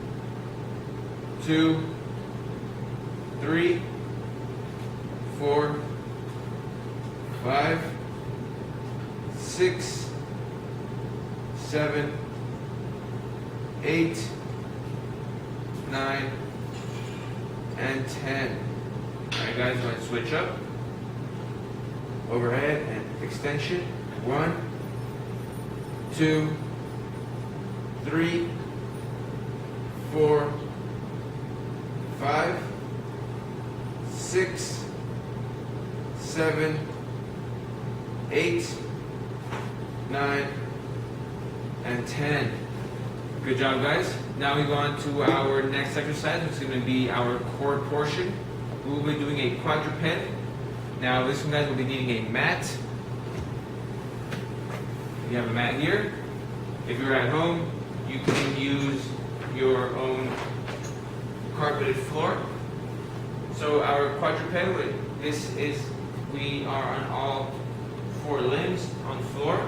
2, 3, 4, 5, 6, 7, 8, 9, and 10. Alright guys, I'm going to switch up. Overhead and extension. 1, 2, 3, 4, 5, 6, 7, 8, 9, and 10. Good job, guys. Now we go on to our next exercise, which is going to be our core portion. We will be doing a quadruped. Now this one, guys, will be needing a mat. You have a mat here. If you're at home, you can use your own carpeted floor. So our quadruped, we are on all 4 limbs on the floor.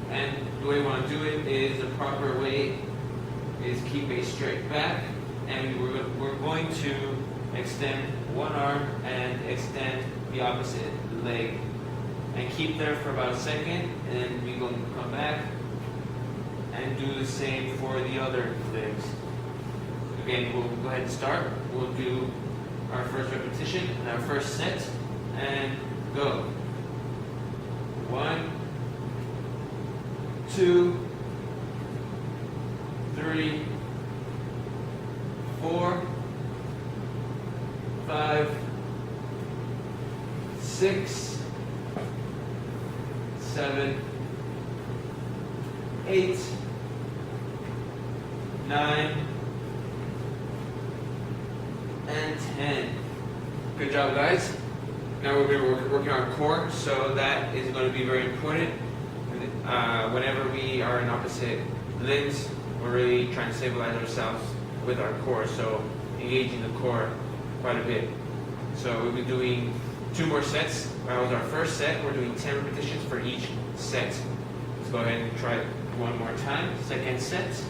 And the way we want to do it is the proper way is keep a straight back, and we're going to extend one arm and extend the opposite leg, and keep there for about a second, and then we're going to come back and do the same for the other legs. Again, we'll go ahead and start. We'll do our first repetition and our first set, and go. 1, 2, 3, 4, 5, 6, 7, 8, 9, and 10. Good job, guys. Now we're going to be working on our core, so that is going to be very important. Whenever we are in opposite limbs, we're really trying to stabilize ourselves with our core, so engaging the core quite a bit. So we'll be doing 2 more sets. That was our first set. We're doing 10 repetitions for each set. Let's go ahead and try it one more time. Second set.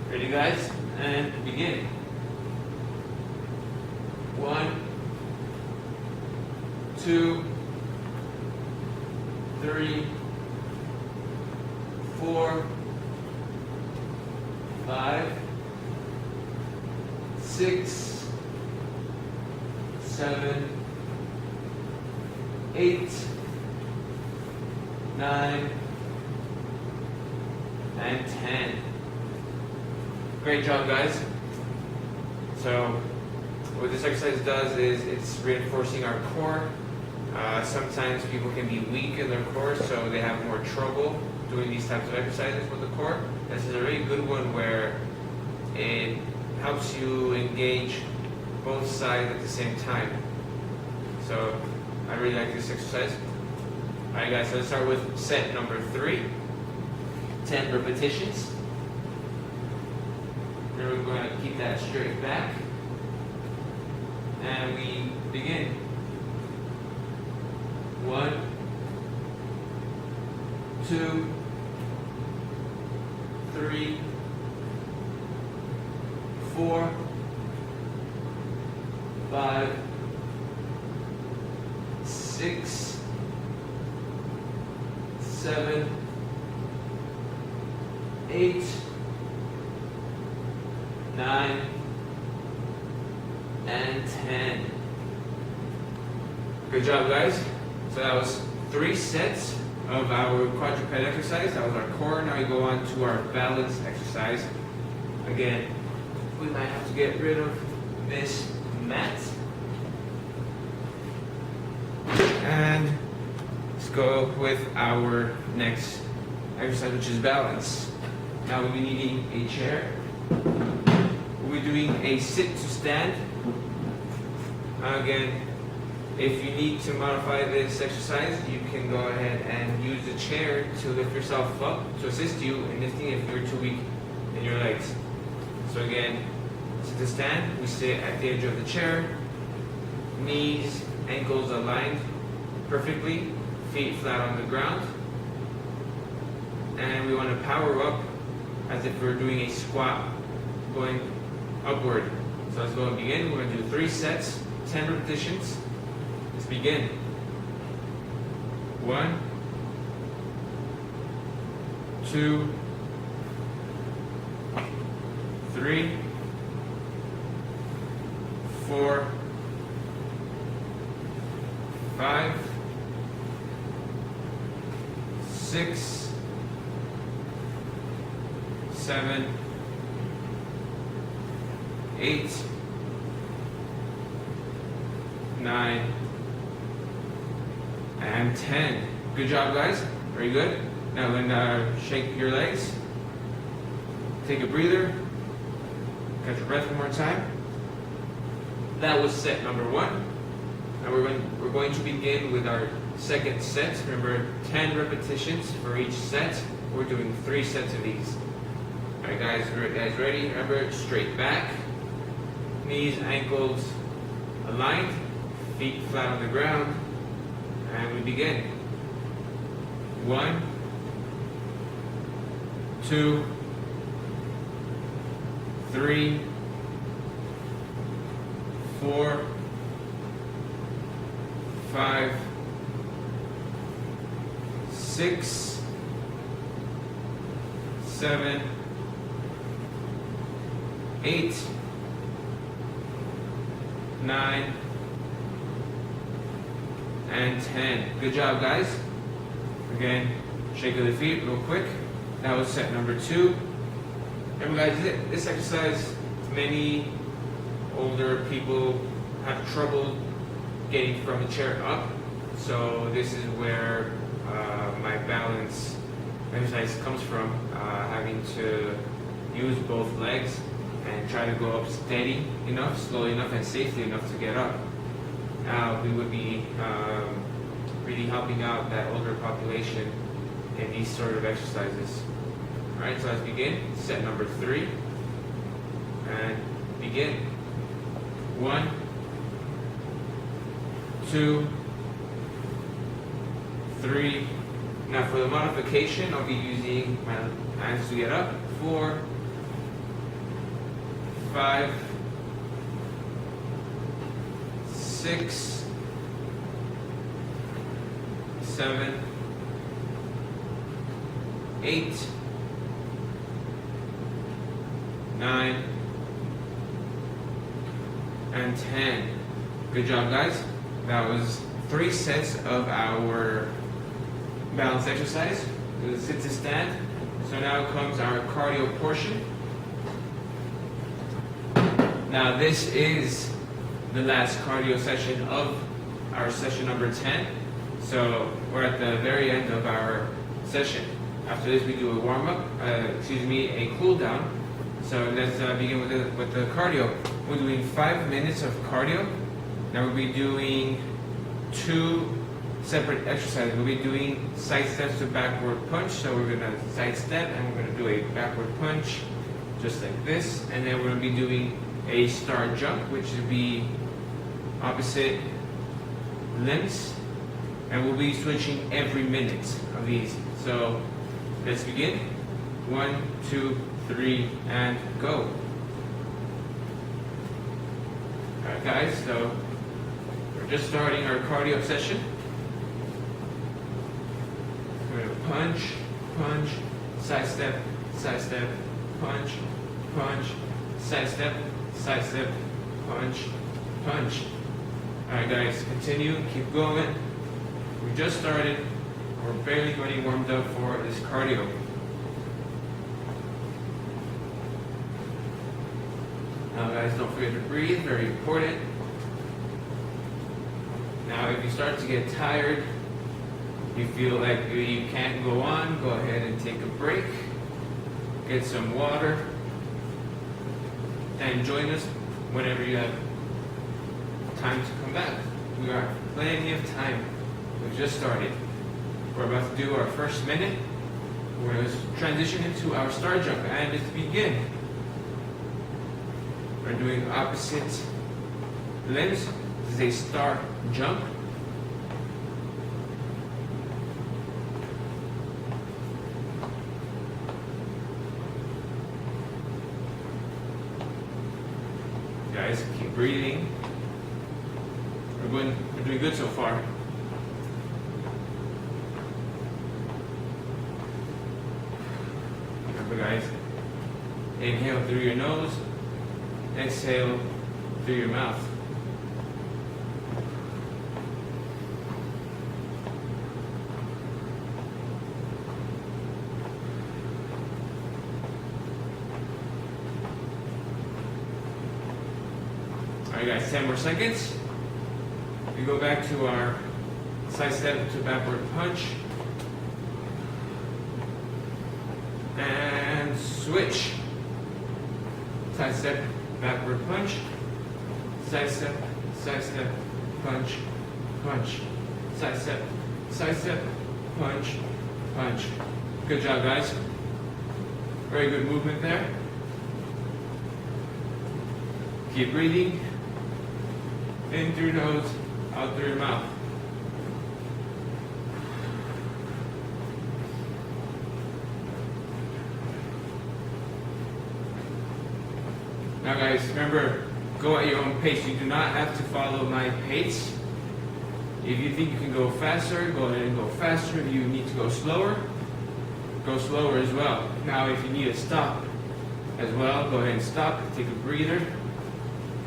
Ready, guys? And begin. 1, 2, 3, 4, 5, 6, 7, 8, 9, and 10. Great job, guys. So what this exercise does is it's reinforcing our core. Sometimes people can be weak in their core, so they have more trouble doing these types of exercises with the core. This is a really good one where it helps you engage both sides at the same time. So I really like this exercise. Alright guys, so let's start with set number 3. 10 repetitions. Then we're going to keep that straight back. And we begin. 1, 2, 3, 4, 5, 6, 7, 8, 9, and 10. Good job, guys. So that was 3 sets of our quadruped exercise. That was our core. Now we go on to our balance exercise. Again, we might have to get rid of this mat. And let's go with our next exercise, which is balance. Now we'll be needing a chair. We'll be doing a sit to stand. Again, if you need to modify this exercise, you can go ahead and use the chair to lift yourself up to assist you in lifting if you're too weak in your legs. So again, sit to stand. We sit at the edge of the chair, knees, ankles aligned perfectly, feet flat on the ground. And we want to power up as if we're doing a squat going upward. So let's go and begin. We're going to do 3 sets, 10 repetitions. Let's begin. 1, 2, 3, 4, 5, 6, 7, 8, 9, and 10. Good job, guys. Very good. Now then, shake your legs. Take a breather. Catch your breath one more time. That was set number 1. Now we're going to begin with our second set. Remember, 10 repetitions for each set. We're doing 3 sets of these. All right, guys ready? Remember, straight back, knees, ankles aligned, feet flat on the ground, and we begin. 1, 2, 3, 4, 5, 6, 7, 8, 9, and 10. Good job, guys. Again, shake of the feet real quick. That was set number 2. Remember guys, this exercise, many older people have trouble getting from the chair up. So this is where my balance exercise comes from, having to use both legs and try to go up steady enough, slowly enough, and safely enough to get up. We would be really helping out that older population in these sort of exercises. Alright, so let's begin. Set number 3. And begin. 1, 2, 3. Now for the modification, I'll be using my hands to get up. 4, 5, 6, 7, 8, 9, and 10. Good job, guys. That was 3 sets of our balance exercise. It was sit to stand. So now comes our cardio portion. Now this is the last cardio session of our session number 10. So we're at the very end of our session. After this we do a warm-up, a cool down. So let's begin with the cardio. We're doing 5 minutes of cardio. Now we'll be doing 2 separate exercises. We'll be doing side steps to backward punch. So we're gonna side step and we're gonna do a backward punch, just like this. And then we're gonna be doing a star jump, which would be opposite limbs. And we'll be switching every minute of these. So let's begin. 1, 2, 3, and go. Alright guys, so we're just starting our cardio session. We're going to punch, punch, side step, punch, punch, side step, punch, punch. Alright guys, continue, keep going. We just started. We're barely getting warmed up for this cardio. Now guys, don't forget to breathe, very important. Now if you start to get tired, you feel like you can't go on, go ahead and take a break. Get some water. And join us whenever you have time to come back. We got plenty of time. We've just started. We're about to do our first minute. We're going to transition into our star jump, and let's begin. We're doing opposite limbs. This is a star jump. Guys, keep breathing. We're doing good so far. Remember guys, inhale through your nose, exhale through your mouth. Alright guys, 10 more seconds. We go back to our side step to backward punch. And switch. Side step, backward punch. Side step, punch, punch. Side step, punch, punch. Good job guys. Very good movement there. Keep breathing. In through your nose, out through your mouth. Now guys, remember, go at your own pace. You do not have to follow my pace. If you think you can go faster, go ahead and go faster. If you need to go slower as well. Now if you need to stop as well, go ahead and stop, take a breather.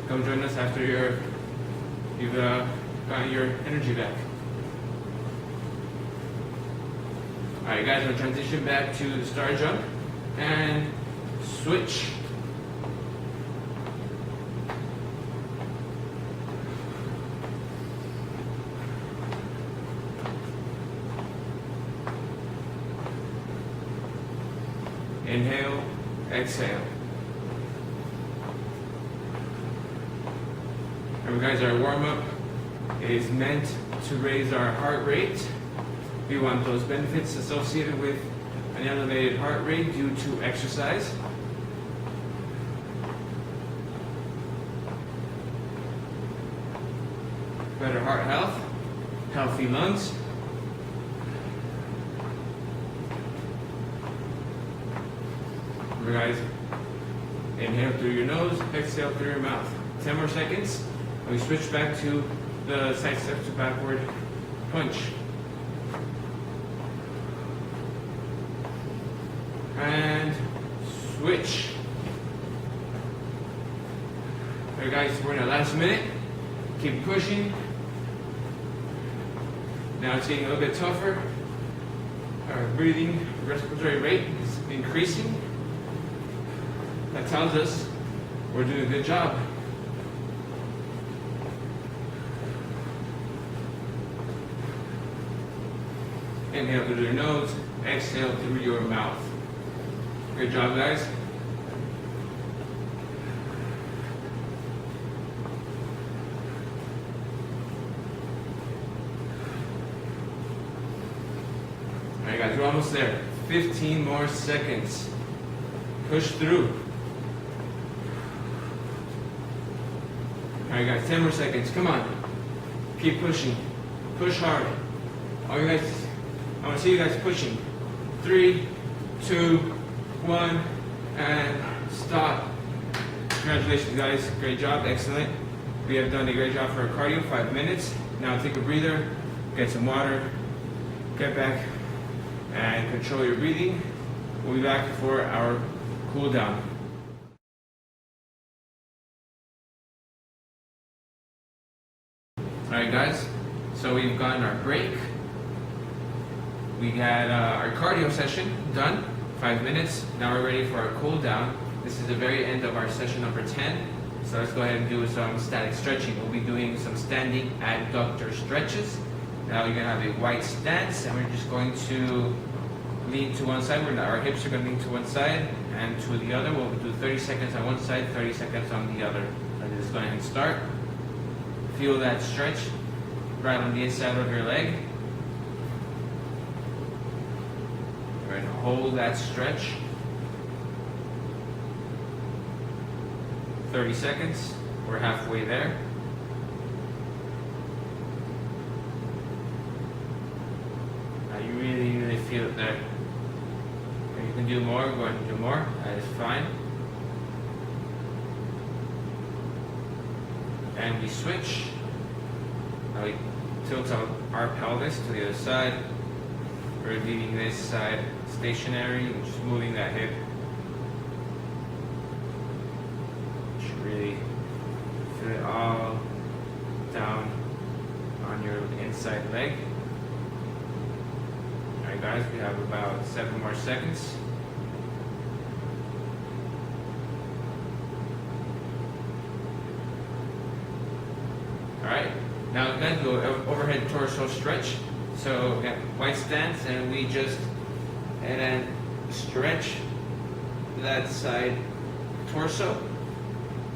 Come join us after you've gotten your energy back. Alright guys, we'll transition back to the star jump and switch. Inhale, exhale. Remember guys, our warm-up is meant to raise our heart rate. We want those benefits associated with an elevated heart rate due to exercise. Better heart health, healthy lungs. Remember guys, inhale through your nose, exhale through your mouth. 10 more seconds, and we switch back to the side step to backward punch. And switch. Alright guys, we're in our last minute. Keep pushing. Now it's getting a little bit tougher. Our breathing, respiratory rate is increasing. That tells us we're doing a good job. Inhale through your nose, exhale through your mouth. Great job, guys. Alright guys, we're almost there. 15 more seconds. Push through. Alright guys, 10 more seconds. Come on. Keep pushing. Push hard. All you guys, I want to see you guys pushing. 3, 2, 1, and stop. Congratulations guys, great job, excellent. We have done a great job for our cardio, 5 minutes. Now take a breather, get some water, get back and control your breathing. We'll be back for our cool down. Alright guys, so we've gotten our break. We had our cardio session done, 5 minutes. Now we're ready for our cool down. This is the very end of our session number 10. So let's go ahead and do some static stretching. We'll be doing some standing adductor stretches. Now you're gonna have a wide stance and we're just going to lean to one side. Our hips are gonna lean to one side and to the other. We'll do 30 seconds on one side, 30 seconds on the other. Let's just go ahead and start. Feel that stretch right on the inside of your leg. And hold that stretch. 30 seconds. We're halfway there. Now you really feel it there. If you can do more, go ahead and do more. That is fine. And we switch. Now we tilt our pelvis to the other side. We're leaving this side stationary, just moving that hip. You should really feel it all down on your inside leg. Alright guys, we have about 7 more seconds. Alright, now guys, go overhead torso stretch. So we got wide stance and we just and then stretch that side torso.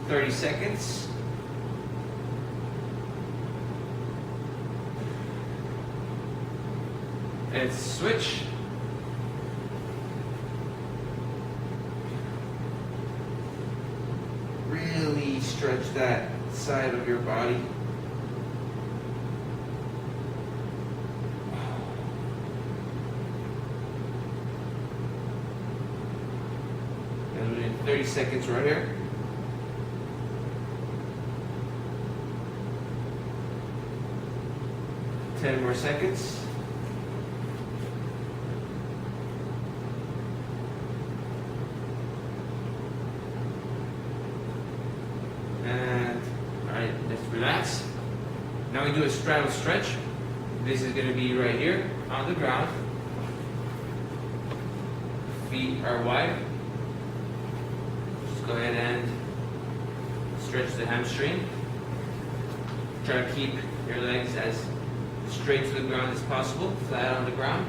30 seconds. And switch. Really stretch that side of your body. And we're in 30 seconds right here. Ten more seconds. And all right, let's relax. Now we do a straddle stretch. This is going to be right here on the ground. feet are wide. Just go ahead and stretch the hamstring. Try to keep your legs as straight to the ground as possible, flat on the ground.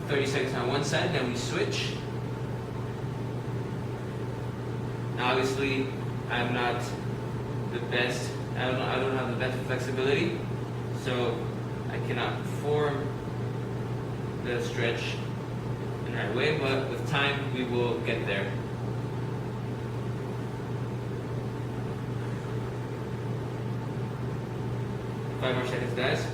For 30 seconds on one side, then we switch. Now obviously, I'm not the best, I don't have the best flexibility, so I cannot perform the stretch in the right way, but with time we will get there. Five more seconds, guys.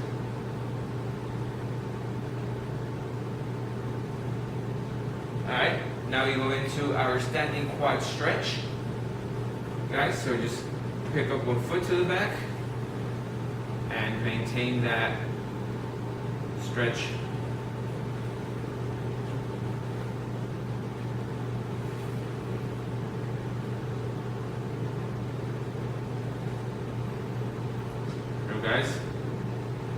Alright, now we go into our standing quad stretch. Guys, so just pick up one foot to the back and maintain that stretch. Now guys,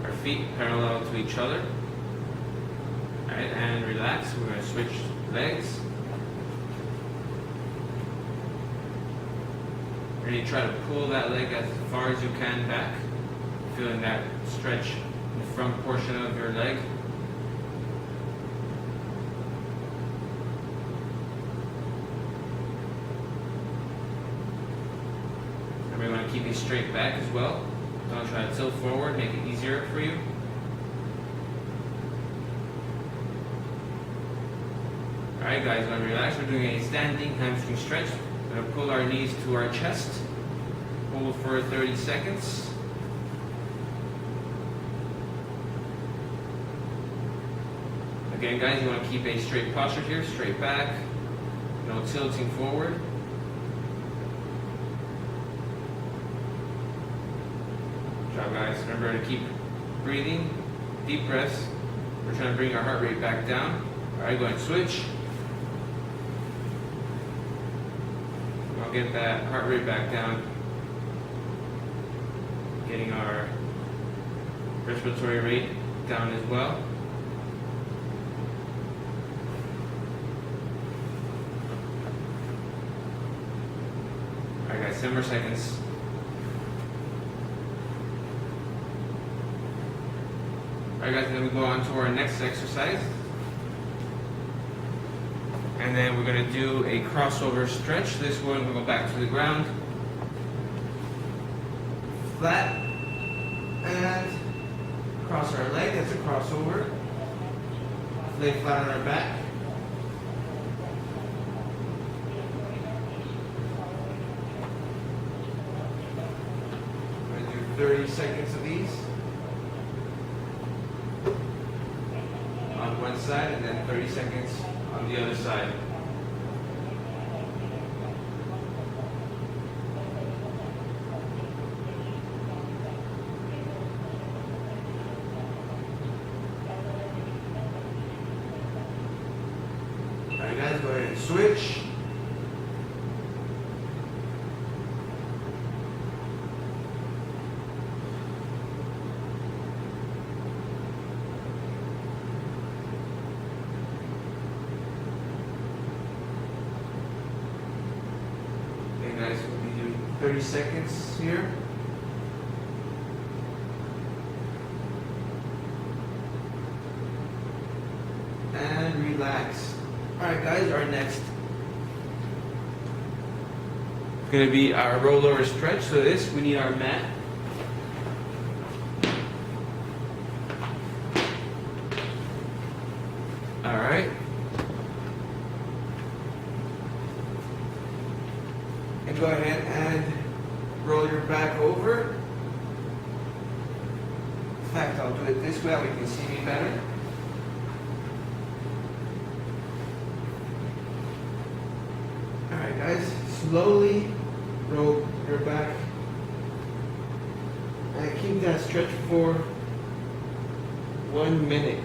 our feet parallel to each other. Alright, and relax. We're going to switch legs. Really try to pull that leg as far as you can back, feeling that stretch in the front portion of your leg. And we want to keep you straight back as well. Don't try to tilt forward, make it easier for you. Alright guys, when we relax, we're doing a standing hamstring stretch. We're going to pull our knees to our chest. Hold for 30 seconds. Again guys, you want to keep a straight posture here, straight back. No tilting forward. Good job guys. Remember to keep breathing, deep breaths. We're trying to bring our heart rate back down. Alright, go ahead and switch. I'll get that heart rate back down. Getting our respiratory rate down as well. Alright guys, 10 more seconds. Alright guys, then we go on to our next exercise. And then we're going to do a crossover stretch. This one we'll go back to the ground. Flat. And cross our leg. That's a crossover. Lay flat on our back. I'm going to do 30 seconds of these. On one side and then 30 seconds on the other side. Alright guys, go ahead and switch. Guys, we'll be doing 30 seconds here. And relax. Alright guys, our next is going to be our rollover stretch. So this, we need our mat. Alright. And go ahead and roll your back over. In fact, I'll do it this way, we can see me better. Alright guys, slowly roll your back and keep that stretch for 1 minute.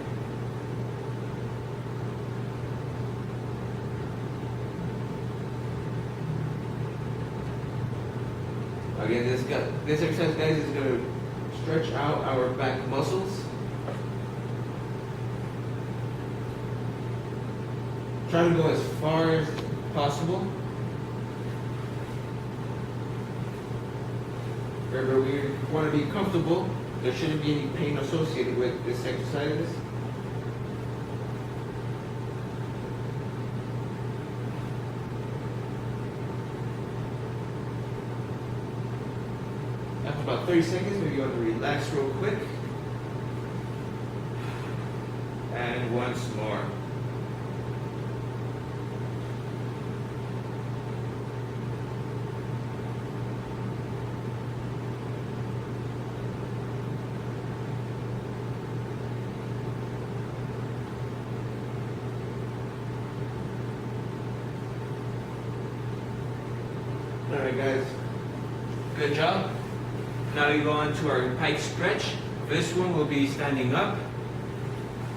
Again, this exercise, guys, is going to stretch out our back muscles. Try to go as far as possible. Remember, we want to be comfortable. There shouldn't be any pain associated with this exercise. After about 30 seconds, maybe you want to relax real quick. And once more. Alright guys, good job. Now we go on to our pike stretch. For this one we'll be standing up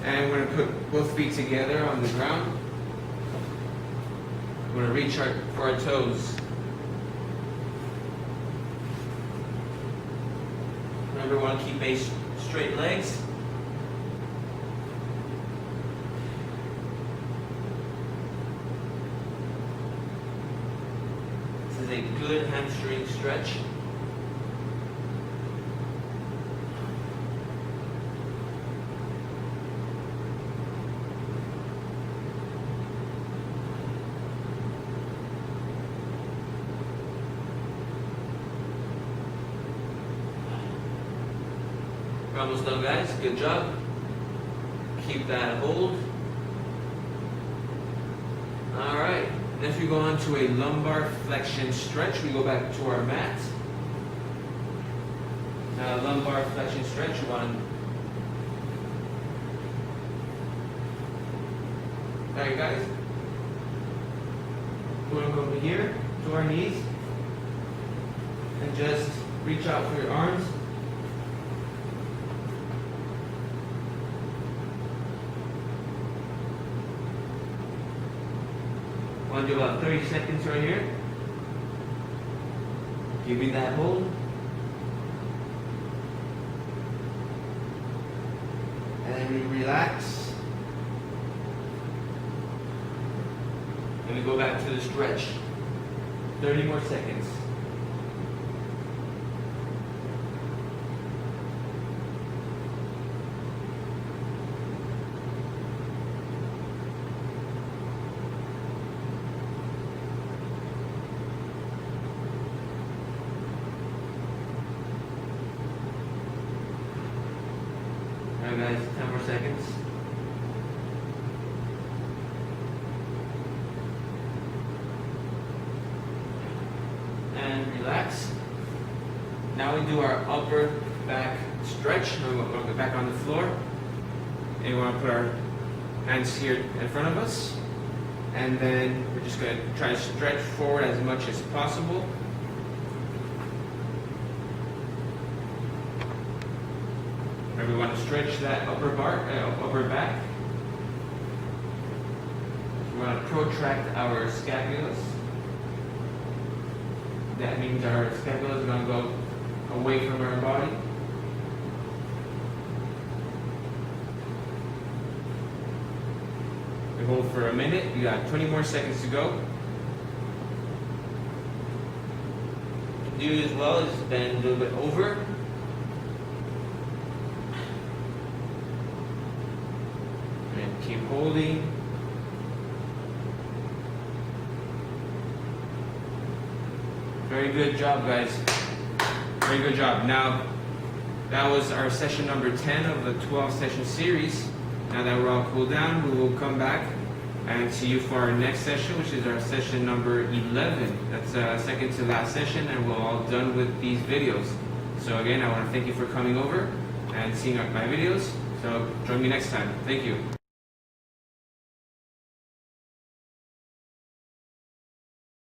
and we're going to put both feet together on the ground. We're going to reach for our toes. Remember, we want to keep straight legs. This is a good hamstring stretch. We're almost done, guys. Good job. Keep that hold. Alright. Next we go on to a lumbar flexion stretch. We go back to our mat. Now lumbar flexion stretch. Alright guys. We're going to go over here to our knees. And just reach out for your arms. I want to do about 30 seconds right here. Give me that hold. And then we relax. And we go back to the stretch. 30 more seconds. Alright guys, 10 more seconds. And relax. Now we do our upper back stretch. We're going to go back on the floor. And we want to put our hands here in front of us. And then we're just going to try to stretch forward as much as possible. We want to stretch that upper back. We want to protract our scapulas. That means our scapula is going to go away from our body. We hold for a minute. You got 20 more seconds to go. What you do as well is bend a little bit over. Keep holding. Very good job, guys. Very good job. Now, that was our session number 10 of the 12 session series. Now that we're all cooled down, we will come back and see you for our next session, which is our session number 11. That's second to last session, and we're all done with these videos. So again, I want to thank you for coming over and seeing my videos. So join me next time. Thank you.